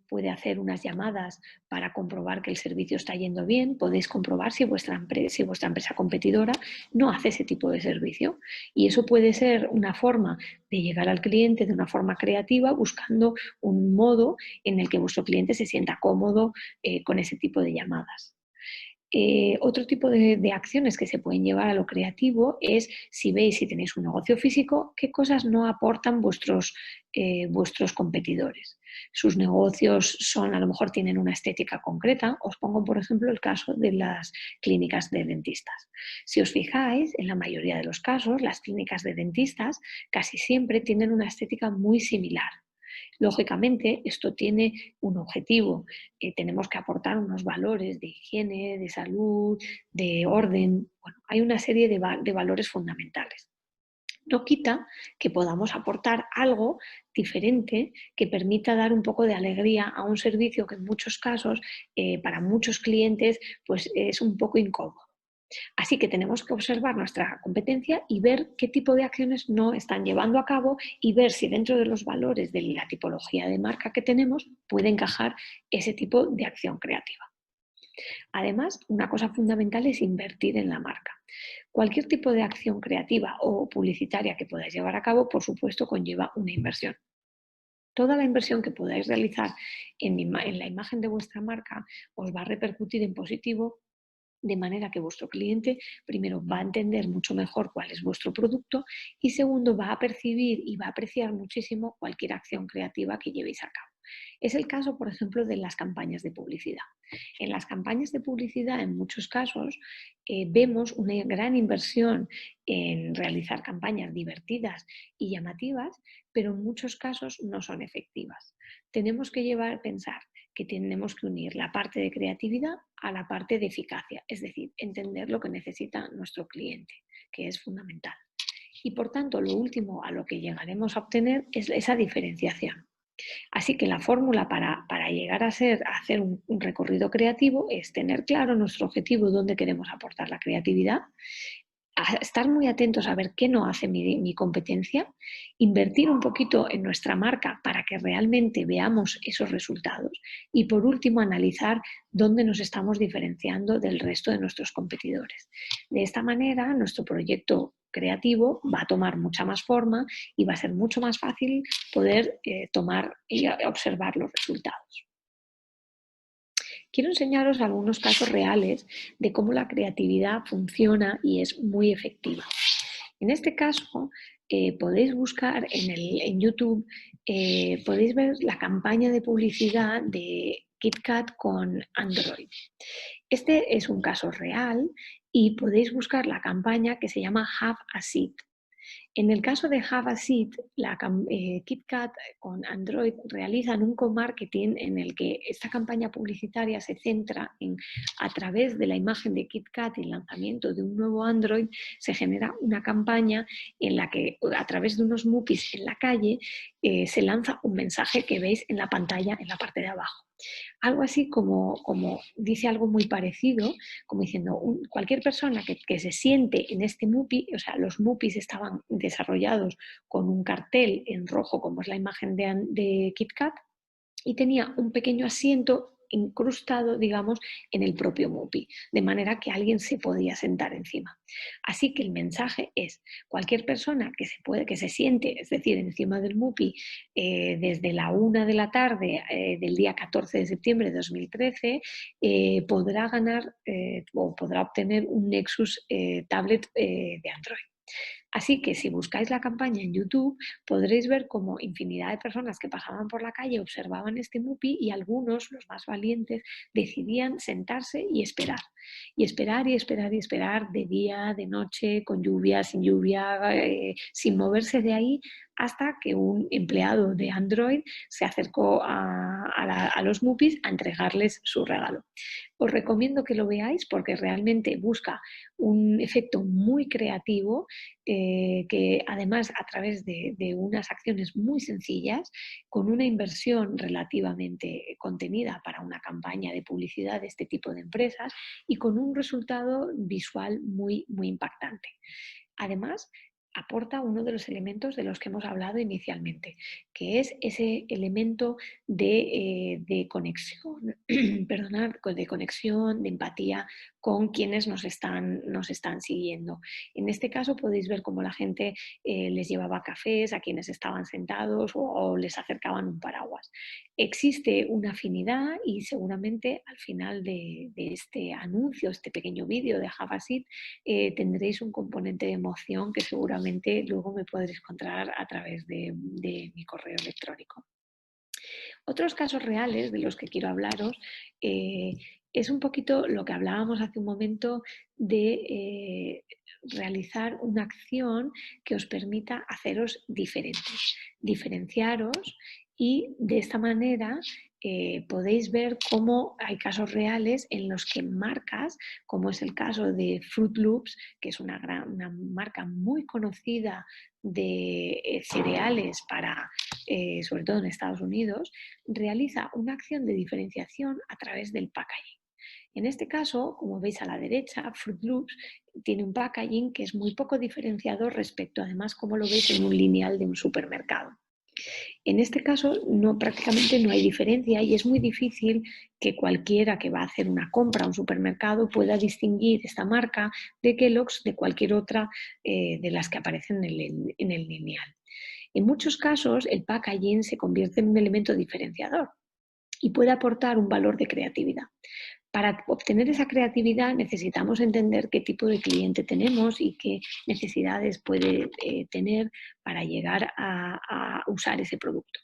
puede hacer unas llamadas para comprobar que el servicio está yendo bien, podéis comprobar si vuestra empresa competidora no hace ese tipo de servicio. Y eso puede ser una forma de llegar al cliente de una forma creativa, buscando un modo en el que vuestro cliente se sienta cómodo con ese tipo de llamadas. Otro tipo de acciones que se pueden llevar a lo creativo es, si veis, si tenéis un negocio físico, qué cosas no aportan vuestros competidores. Sus negocios a lo mejor tienen una estética concreta. Os pongo, por ejemplo, el caso de las clínicas de dentistas. Si os fijáis, en la mayoría de los casos, las clínicas de dentistas casi siempre tienen una estética muy similar. Lógicamente, esto tiene un objetivo. Tenemos que aportar unos valores de higiene, de salud, de orden. Bueno, hay una serie de valores fundamentales. No quita que podamos aportar algo diferente que permita dar un poco de alegría a un servicio que en muchos casos, para muchos clientes, pues es un poco incómodo. Así que tenemos que observar nuestra competencia y ver qué tipo de acciones no están llevando a cabo y ver si dentro de los valores de la tipología de marca que tenemos puede encajar ese tipo de acción creativa. Además, una cosa fundamental es invertir en la marca. Cualquier tipo de acción creativa o publicitaria que podáis llevar a cabo, por supuesto, conlleva una inversión. Toda la inversión que podáis realizar en la imagen de vuestra marca os va a repercutir en positivo, de manera que vuestro cliente, primero, va a entender mucho mejor cuál es vuestro producto y, segundo, va a percibir y va a apreciar muchísimo cualquier acción creativa que llevéis a cabo. Es el caso, por ejemplo, de las campañas de publicidad. En las campañas de publicidad, en muchos casos, vemos una gran inversión en realizar campañas divertidas y llamativas, pero en muchos casos no son efectivas. Tenemos que pensar que tenemos que unir la parte de creatividad a la parte de eficacia, es decir, entender lo que necesita nuestro cliente, que es fundamental. Y por tanto, lo último a lo que llegaremos a obtener es esa diferenciación. Así que la fórmula para llegar a hacer un recorrido creativo es tener claro nuestro objetivo, dónde queremos aportar la creatividad, a estar muy atentos a ver qué no hace mi competencia, invertir un poquito en nuestra marca para que realmente veamos esos resultados y, por último, analizar dónde nos estamos diferenciando del resto de nuestros competidores. De esta manera, nuestro proyecto creativo va a tomar mucha más forma y va a ser mucho más fácil poder tomar y observar los resultados. quiero enseñaros algunos casos reales de cómo la creatividad funciona y es muy efectiva. En este caso, podéis buscar en YouTube, podéis ver la campaña de publicidad de KitKat con Android. Este es un caso real y podéis buscar la campaña que se llama Have a Seat. En el caso de Have a Seat, KitKat con Android realizan un co-marketing en el que esta campaña publicitaria se centra en, a través de la imagen de KitKat y el lanzamiento de un nuevo Android, se genera una campaña en la que a través de unos mupis en la calle se lanza un mensaje que veis en la pantalla en la parte de abajo. Algo así como dice algo muy parecido, como diciendo, cualquier persona que se siente en este MUPI, o sea, los MUPIs estaban desarrollados con un cartel en rojo, como es la imagen de KitKat, y tenía un pequeño asiento incrustado, digamos, en el propio MUPI, de manera que alguien se podía sentar encima. Así que el mensaje es, cualquier persona que se siente, es decir, encima del MUPI, desde la 1 de la tarde del día 14 de septiembre de 2013, podrá ganar o podrá obtener un Nexus tablet de Android. Así que si buscáis la campaña en YouTube, podréis ver cómo infinidad de personas que pasaban por la calle observaban este MUPI y algunos, los más valientes, decidían sentarse y esperar. Y esperar y esperar y esperar de día, de noche, con lluvia, sin lluvia, sin moverse de ahí, hasta que un empleado de Android se acercó a los MUPIs a entregarles su regalo. Os recomiendo que lo veáis porque realmente busca un efecto muy creativo que además a través de unas acciones muy sencillas, con una inversión relativamente contenida para una campaña de publicidad de este tipo de empresas y con un resultado visual muy, muy impactante. Además, aporta uno de los elementos de los que hemos hablado inicialmente, que es ese elemento de conexión, perdonad, de conexión, de empatía con quienes nos están siguiendo. En este caso podéis ver cómo la gente les llevaba cafés a quienes estaban sentados o les acercaban un paraguas. Existe una afinidad y seguramente al final de este anuncio, este pequeño vídeo de Javasit, tendréis un componente de emoción que seguramente luego me podréis encontrar a través de mi correo electrónico. Otros casos reales de los que quiero hablaros es un poquito lo que hablábamos hace un momento de realizar una acción que os permita haceros diferentes, diferenciaros y de esta manera podéis ver cómo hay casos reales en los que marcas, como es el caso de Fruit Loops, que es una marca muy conocida de cereales para, sobre todo en Estados Unidos, realiza una acción de diferenciación a través del packaging. En este caso, como veis a la derecha, Fruit Loops tiene un packaging que es muy poco diferenciador respecto, además, como lo veis en un lineal de un supermercado. En este caso, prácticamente no hay diferencia y es muy difícil que cualquiera que va a hacer una compra a un supermercado pueda distinguir esta marca de Kellogg's de cualquier otra de las que aparecen en el lineal. En muchos casos, el packaging se convierte en un elemento diferenciador y puede aportar un valor de creatividad. Para obtener esa creatividad necesitamos entender qué tipo de cliente tenemos y qué necesidades puede tener para llegar a usar ese producto.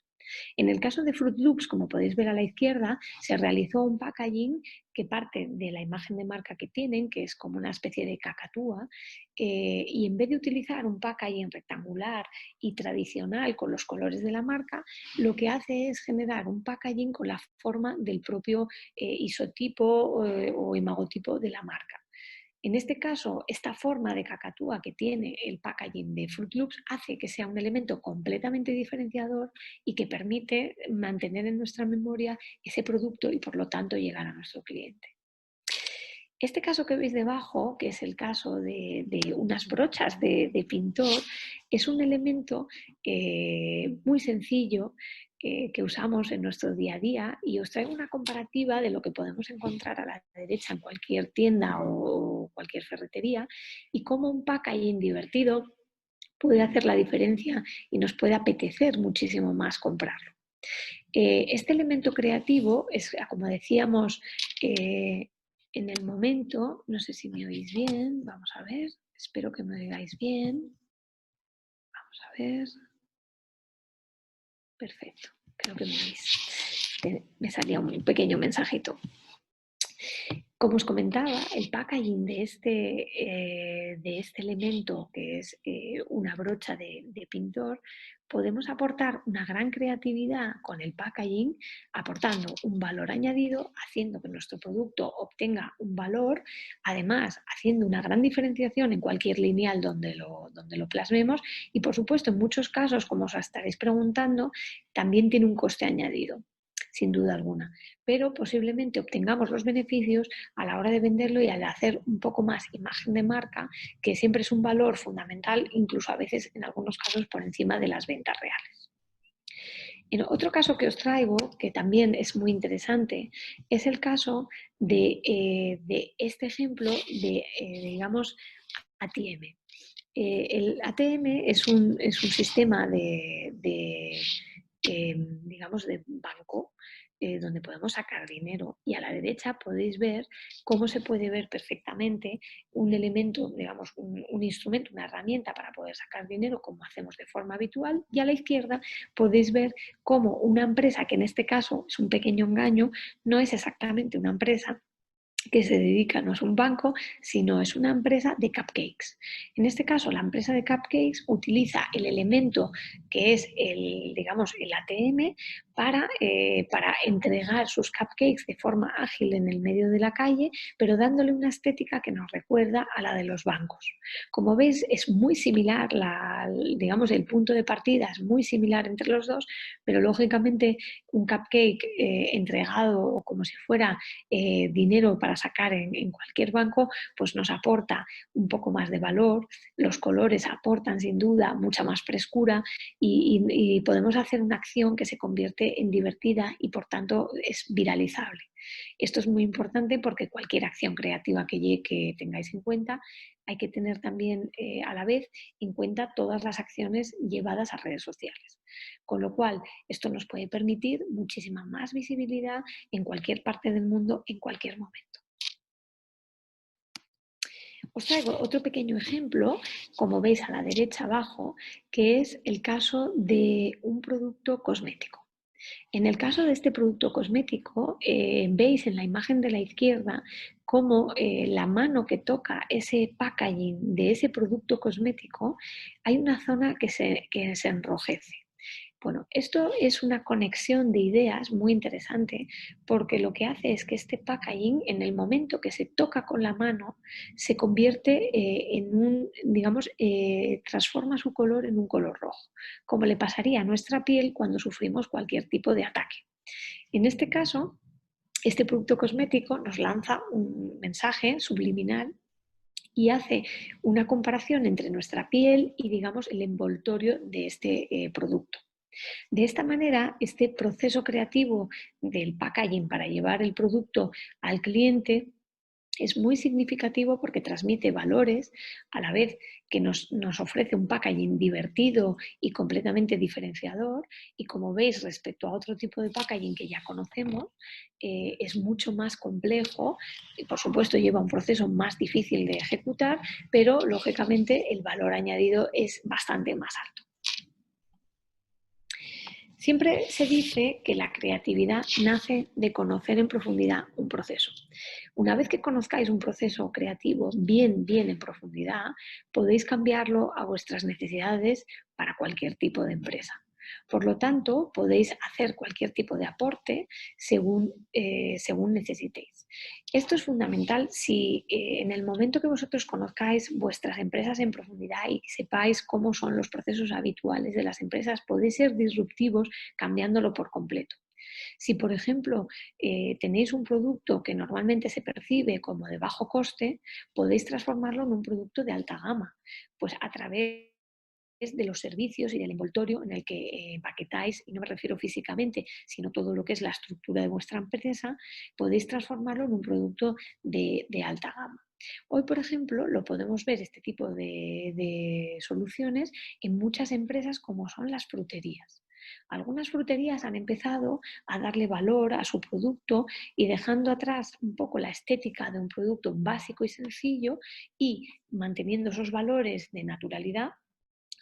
En el caso de Fruit Loops, como podéis ver a la izquierda, se realizó un packaging que parte de la imagen de marca que tienen, que es como una especie de cacatúa, y en vez de utilizar un packaging rectangular y tradicional con los colores de la marca, lo que hace es generar un packaging con la forma del propio isotipo o imagotipo de la marca. En este caso, esta forma de cacatúa que tiene el packaging de Fruit Loops hace que sea un elemento completamente diferenciador y que permite mantener en nuestra memoria ese producto y por lo tanto llegar a nuestro cliente. Este caso que veis debajo, que es el caso de unas brochas de pintor, es un elemento muy sencillo que usamos en nuestro día a día y os traigo una comparativa de lo que podemos encontrar a la derecha en cualquier tienda o cualquier ferretería y cómo un packaging divertido puede hacer la diferencia y nos puede apetecer muchísimo más comprarlo. Este elemento creativo es, como decíamos, en el momento, no sé si me oís bien, vamos a ver, espero que me oigáis bien, vamos a ver, perfecto, creo que me oís. Me salía un pequeño mensajito. Como os comentaba, el packaging de este elemento, que es una brocha de pintor, podemos aportar una gran creatividad con el packaging, aportando un valor añadido, haciendo que nuestro producto obtenga un valor, además haciendo una gran diferenciación en cualquier lineal donde lo plasmemos y, por supuesto, en muchos casos, como os estaréis preguntando, también tiene un coste añadido, sin duda alguna, pero posiblemente obtengamos los beneficios a la hora de venderlo y al hacer un poco más imagen de marca, que siempre es un valor fundamental, incluso a veces en algunos casos por encima de las ventas reales. En otro caso que os traigo, que también es muy interesante, es el caso de este ejemplo de, digamos, ATM. El ATM es un sistema digamos, de banco donde podemos sacar dinero. Y a la derecha podéis ver cómo se puede ver perfectamente un elemento, digamos, un instrumento, una herramienta para poder sacar dinero como hacemos de forma habitual. Y a la izquierda podéis ver cómo una empresa, que en este caso es un pequeño engaño, no es exactamente una empresa que se dedica, no es un banco, sino es una empresa de cupcakes. En este caso, la empresa de cupcakes utiliza el elemento que es digamos, el ATM para entregar sus cupcakes de forma ágil en el medio de la calle, pero dándole una estética que nos recuerda a la de los bancos. Como veis, es muy similar, digamos, el punto de partida es muy similar entre los dos, pero lógicamente un cupcake entregado como si fuera dinero para sacar en cualquier banco, pues nos aporta un poco más de valor, los colores aportan sin duda mucha más frescura y podemos hacer una acción que se convierte en divertida y por tanto es viralizable. Esto es muy importante porque cualquier acción creativa que tengáis en cuenta hay que tener también a la vez en cuenta todas las acciones llevadas a redes sociales. Con lo cual, esto nos puede permitir muchísima más visibilidad en cualquier parte del mundo, en cualquier momento. Os traigo otro pequeño ejemplo, como veis a la derecha abajo, que es el caso de un producto cosmético. En el caso de este producto cosmético, veis en la imagen de la izquierda cómo la mano que toca ese packaging de ese producto cosmético, hay una zona que se enrojece. Bueno, esto es una conexión de ideas muy interesante porque lo que hace es que este packaging, en el momento que se toca con la mano, se convierte en un, digamos, transforma su color en un color rojo, como le pasaría a nuestra piel cuando sufrimos cualquier tipo de ataque. En este caso, este producto cosmético nos lanza un mensaje subliminal y hace una comparación entre nuestra piel y, digamos, el envoltorio de este producto. De esta manera, este proceso creativo del packaging para llevar el producto al cliente es muy significativo porque transmite valores a la vez que nos ofrece un packaging divertido y completamente diferenciador. Y como veis, respecto a otro tipo de packaging que ya conocemos, es mucho más complejo y por supuesto lleva un proceso más difícil de ejecutar, pero lógicamente el valor añadido es bastante más alto. Siempre se dice que la creatividad nace de conocer en profundidad un proceso. Una vez que conozcáis un proceso creativo bien en profundidad, podéis cambiarlo a vuestras necesidades para cualquier tipo de empresa. Por lo tanto, podéis hacer cualquier tipo de aporte según necesitéis. Esto es fundamental si en el momento que vosotros conozcáis vuestras empresas en profundidad y sepáis cómo son los procesos habituales de las empresas, podéis ser disruptivos cambiándolo por completo. Si, por ejemplo, tenéis un producto que normalmente se percibe como de bajo coste, podéis transformarlo en un producto de alta gama, pues a través de los servicios y del envoltorio en el que empaquetáis, y no me refiero físicamente, sino todo lo que es la estructura de vuestra empresa, podéis transformarlo en un producto de alta gama. Hoy, por ejemplo, lo podemos ver este tipo de soluciones en muchas empresas como son las fruterías. Algunas fruterías han empezado a darle valor a su producto y dejando atrás un poco la estética de un producto básico y sencillo y manteniendo esos valores de naturalidad,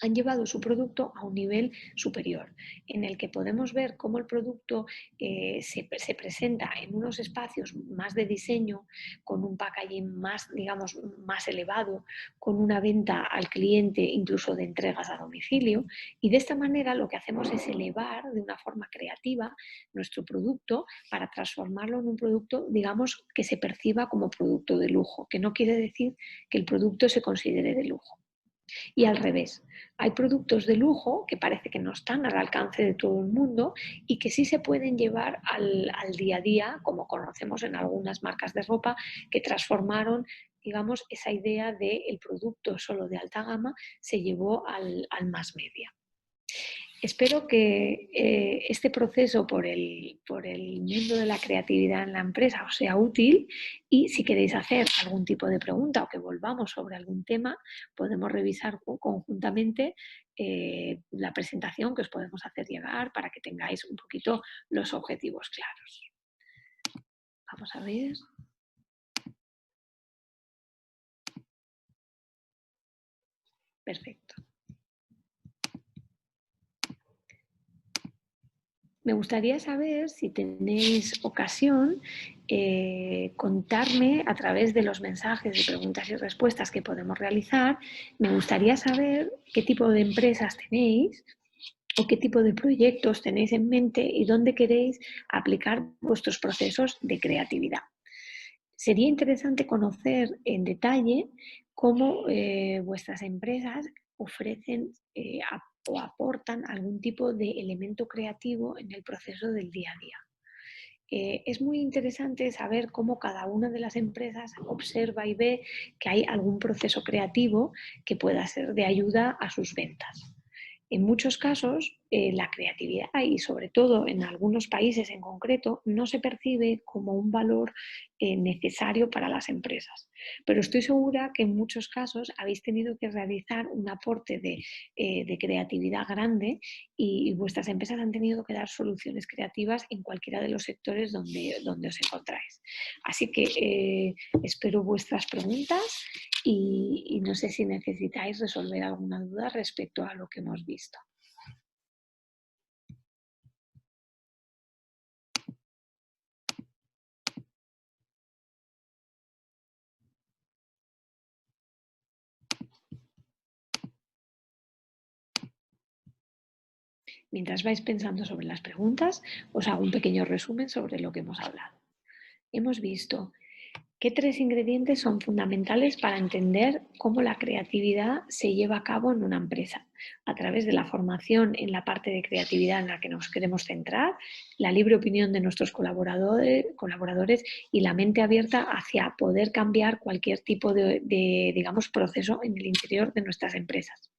han llevado su producto a un nivel superior, en el que podemos ver cómo el producto se presenta en unos espacios más de diseño, con un packaging más, digamos, más elevado, con una venta al cliente, incluso de entregas a domicilio. Y de esta manera lo que hacemos es elevar de una forma creativa nuestro producto para transformarlo en un producto, digamos, que se perciba como producto de lujo, que no quiere decir que el producto se considere de lujo. Y al revés, hay productos de lujo que parece que no están al alcance de todo el mundo y que sí se pueden llevar al día a día, como conocemos en algunas marcas de ropa que transformaron, digamos, esa idea de el producto solo de alta gama se llevó al más media. Espero que este proceso por el mundo de la creatividad en la empresa os sea útil, y si queréis hacer algún tipo de pregunta o que volvamos sobre algún tema, podemos revisar conjuntamente la presentación que os podemos hacer llegar para que tengáis un poquito los objetivos claros. Vamos a ver. Perfecto. Me gustaría saber si tenéis ocasión contarme a través de los mensajes de preguntas y respuestas que podemos realizar. Me gustaría saber qué tipo de empresas tenéis o qué tipo de proyectos tenéis en mente y dónde queréis aplicar vuestros procesos de creatividad. Sería interesante conocer en detalle cómo vuestras empresas ofrecen o aportan algún tipo de elemento creativo en el proceso del día a día. Es muy interesante saber cómo cada una de las empresas observa y ve que hay algún proceso creativo que pueda ser de ayuda a sus ventas. En muchos casos, la creatividad, y sobre todo en algunos países en concreto, no se percibe como un valor necesario para las empresas. Pero estoy segura que en muchos casos habéis tenido que realizar un aporte de creatividad grande, y vuestras empresas han tenido que dar soluciones creativas en cualquiera de los sectores donde os encontráis. Así que espero vuestras preguntas y no sé si necesitáis resolver alguna duda respecto a lo que hemos visto. Mientras vais pensando sobre las preguntas, os hago un pequeño resumen sobre lo que hemos hablado. Hemos visto qué tres ingredientes son fundamentales para entender cómo la creatividad se lleva a cabo en una empresa, a través de la formación en la parte de creatividad en la que nos queremos centrar, la libre opinión de nuestros colaboradores y la mente abierta hacia poder cambiar cualquier tipo de digamos, proceso en el interior de nuestras empresas.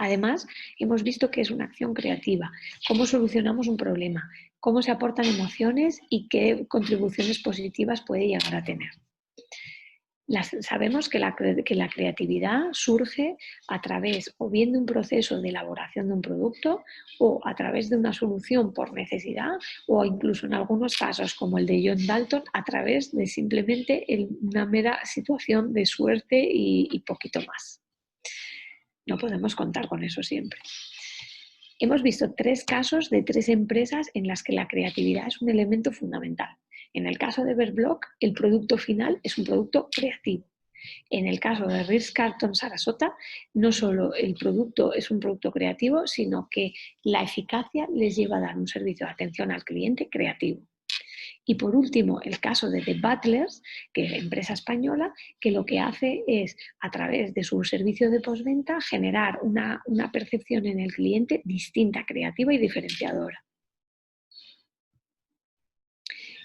Además, hemos visto que es una acción creativa, cómo solucionamos un problema, cómo se aportan emociones y qué contribuciones positivas puede llegar a tener. Sabemos que la creatividad surge a través o bien de un proceso de elaboración de un producto, o a través de una solución por necesidad, o incluso en algunos casos, como el de John Dalton, a través de simplemente una mera situación de suerte y poquito más. No podemos contar con eso siempre. Hemos visto tres casos de tres empresas en las que la creatividad es un elemento fundamental. En el caso de Verblock, el producto final es un producto creativo. En el caso de Ritz-Carlton Sarasota, no solo el producto es un producto creativo, sino que la eficacia les lleva a dar un servicio de atención al cliente creativo. Y por último, el caso de The Butlers, que es empresa española, que lo que hace es, a través de su servicio de postventa, generar una percepción en el cliente distinta, creativa y diferenciadora.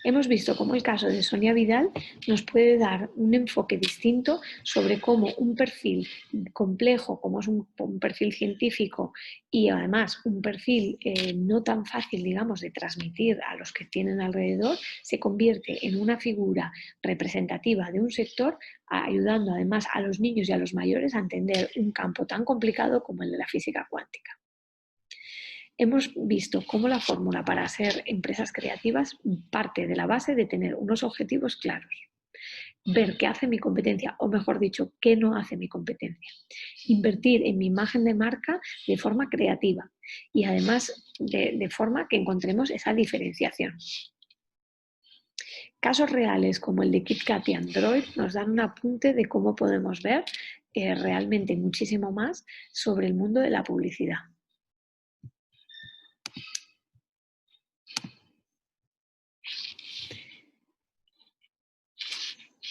Hemos visto cómo el caso de Sonia Vidal nos puede dar un enfoque distinto sobre cómo un perfil complejo, como es un perfil científico, y además un perfil no tan fácil, digamos, de transmitir a los que tienen alrededor, se convierte en una figura representativa de un sector, ayudando además a los niños y a los mayores a entender un campo tan complicado como el de la física cuántica. Hemos visto cómo la fórmula para ser empresas creativas parte de la base de tener unos objetivos claros, ver qué hace mi competencia, o mejor dicho, qué no hace mi competencia, invertir en mi imagen de marca de forma creativa y además de forma que encontremos esa diferenciación. Casos reales como el de KitKat y Android nos dan un apunte de cómo podemos ver realmente muchísimo más sobre el mundo de la publicidad.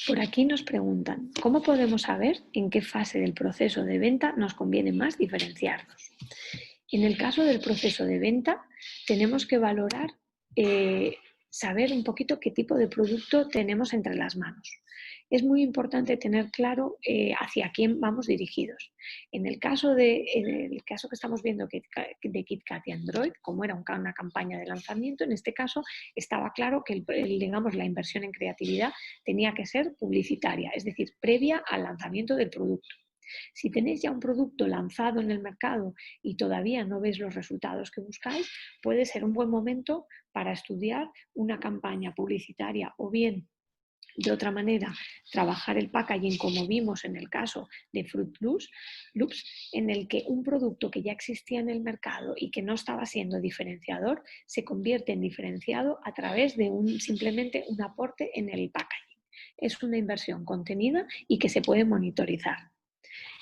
Por aquí nos preguntan, ¿cómo podemos saber en qué fase del proceso de venta nos conviene más diferenciarnos? En el caso del proceso de venta, tenemos que valorar, saber un poquito qué tipo de producto tenemos entre las manos. Es muy importante tener claro hacia quién vamos dirigidos. En el caso que estamos viendo de KitKat y Android, como era una campaña de lanzamiento, en este caso estaba claro que digamos, la inversión en creatividad tenía que ser publicitaria, es decir, previa al lanzamiento del producto. Si tenéis ya un producto lanzado en el mercado y todavía no veis los resultados que buscáis, puede ser un buen momento para estudiar una campaña publicitaria o bien de otra manera, trabajar el packaging como vimos en el caso de Fruit Loops, en el que un producto que ya existía en el mercado y que no estaba siendo diferenciador, se convierte en diferenciado a través de simplemente un aporte en el packaging. Es una inversión contenida y que se puede monitorizar.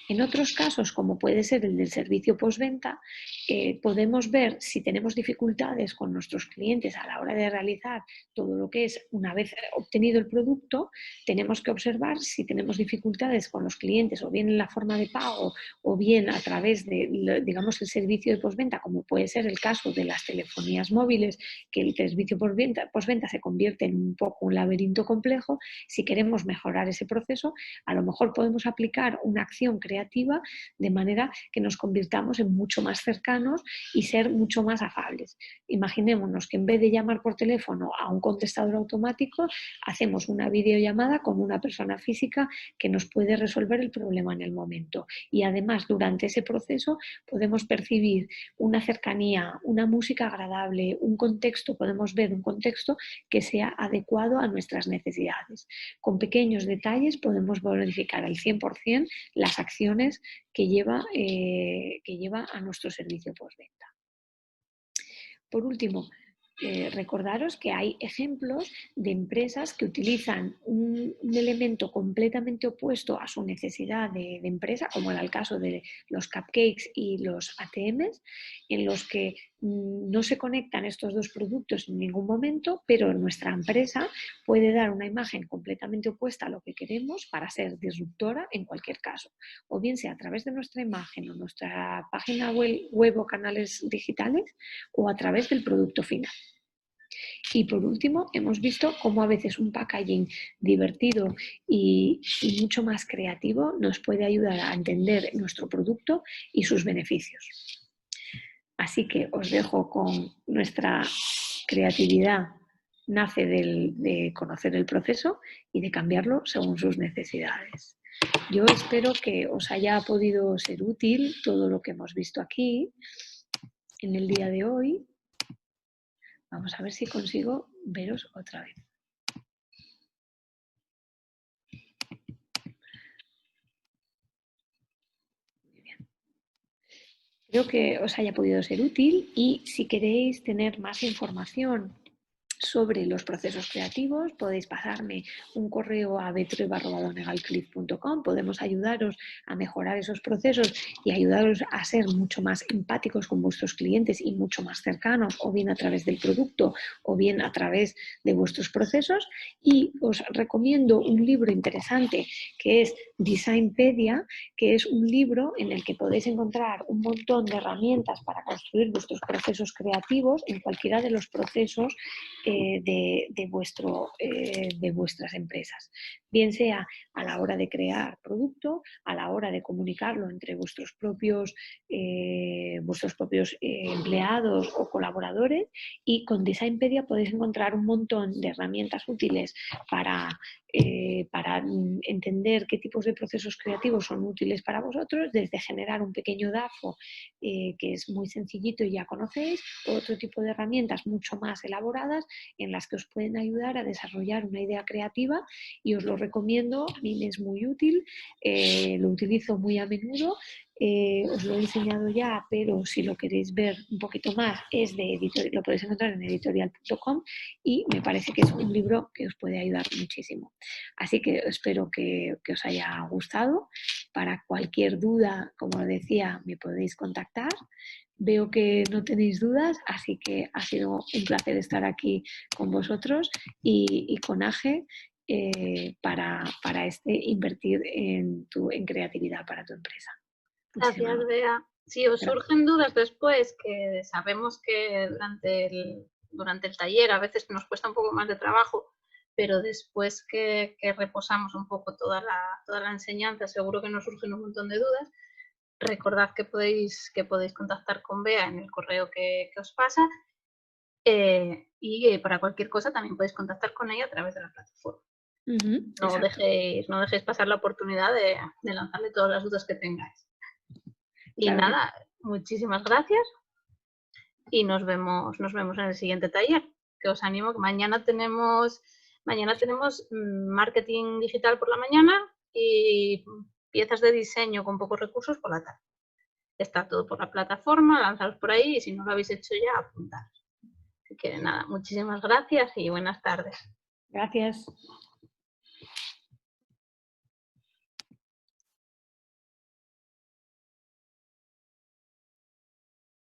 En otros casos, como puede ser el del servicio postventa, podemos ver si tenemos dificultades con nuestros clientes a la hora de realizar todo lo que es una vez obtenido el producto, tenemos que observar si tenemos dificultades con los clientes o bien en la forma de pago o bien a través de, digamos, el servicio de postventa, como puede ser el caso de las telefonías móviles, que el servicio postventa se convierte en un poco un laberinto complejo. Si queremos mejorar ese proceso, a lo mejor podemos aplicar una acción creativa de manera que nos convirtamos en mucho más cercanos y ser mucho más afables. Imaginémonos que en vez de llamar por teléfono a un contestador automático, hacemos una videollamada con una persona física que nos puede resolver el problema en el momento. Y además, durante ese proceso podemos percibir una cercanía, una música agradable, un contexto, podemos ver un contexto que sea adecuado a nuestras necesidades. Con pequeños detalles podemos verificar al 100% las acciones que lleva a nuestro servicio postventa. Por último, recordaros que hay ejemplos de empresas que utilizan un elemento completamente opuesto a su necesidad de empresa, como era el caso de los cupcakes y los ATMs, en los que no se conectan estos dos productos en ningún momento, pero nuestra empresa puede dar una imagen completamente opuesta a lo que queremos para ser disruptora en cualquier caso, o bien sea a través de nuestra imagen o nuestra página web o canales digitales o a través del producto final. Y por último, hemos visto cómo a veces un packaging divertido y mucho más creativo nos puede ayudar a entender nuestro producto y sus beneficios. Así que os dejo con nuestra creatividad nace de conocer el proceso y de cambiarlo según sus necesidades. Yo espero que os haya podido ser útil todo lo que hemos visto aquí en el día de hoy. Vamos a ver si consigo veros otra vez. Muy bien. Espero que os haya podido ser útil y si queréis tener más información sobre los procesos creativos, podéis pasarme un correo a betrueva@donegalcliff.com. Podemos ayudaros a mejorar esos procesos y ayudaros a ser mucho más empáticos con vuestros clientes y mucho más cercanos, o bien a través del producto o bien a través de vuestros procesos. Y os recomiendo un libro interesante que es Designpedia, que es un libro en el que podéis encontrar un montón de herramientas para construir vuestros procesos creativos en cualquiera de los procesos de vuestras empresas. bien sea a la hora de crear producto, a la hora de comunicarlo entre vuestros propios empleados o colaboradores, y con Designpedia podéis encontrar un montón de herramientas útiles para entender qué tipos de procesos creativos son útiles para vosotros, desde generar un pequeño DAFO que es muy sencillito y ya conocéis, o otro tipo de herramientas mucho más elaboradas en las que os pueden ayudar a desarrollar una idea creativa, y os lo recomiendo, a mí me es muy útil, lo utilizo muy a menudo. Os lo he enseñado ya, pero si lo queréis ver un poquito más, lo podéis encontrar en editorial.com, y me parece que es un libro que os puede ayudar muchísimo. Así que espero que os haya gustado. Para cualquier duda, como decía, me podéis contactar. Veo que no tenéis dudas, así que ha sido un placer estar aquí con vosotros y con AGE para invertir en creatividad para tu empresa. Muchísimas Gracias, Bea. Si os gracias. surgen dudas después, que sabemos que durante el taller a veces nos cuesta un poco más de trabajo, pero después que reposamos un poco toda la enseñanza, seguro que nos surgen un montón de dudas. Recordad que podéis contactar con Bea en el correo que os pasa, y para cualquier cosa también podéis contactar con ella a través de la plataforma. Exacto. No dejéis pasar la oportunidad de lanzarle todas las dudas que tengáis. Y Claro que sí. nada, muchísimas gracias y nos vemos en el siguiente taller, que os animo, que mañana tenemos marketing digital por la mañana y piezas de diseño con pocos recursos por la tarde. Está todo por la plataforma, lanzaros por ahí, y si no lo habéis hecho ya, apuntaros. Así que nada, muchísimas gracias y buenas tardes. Gracias.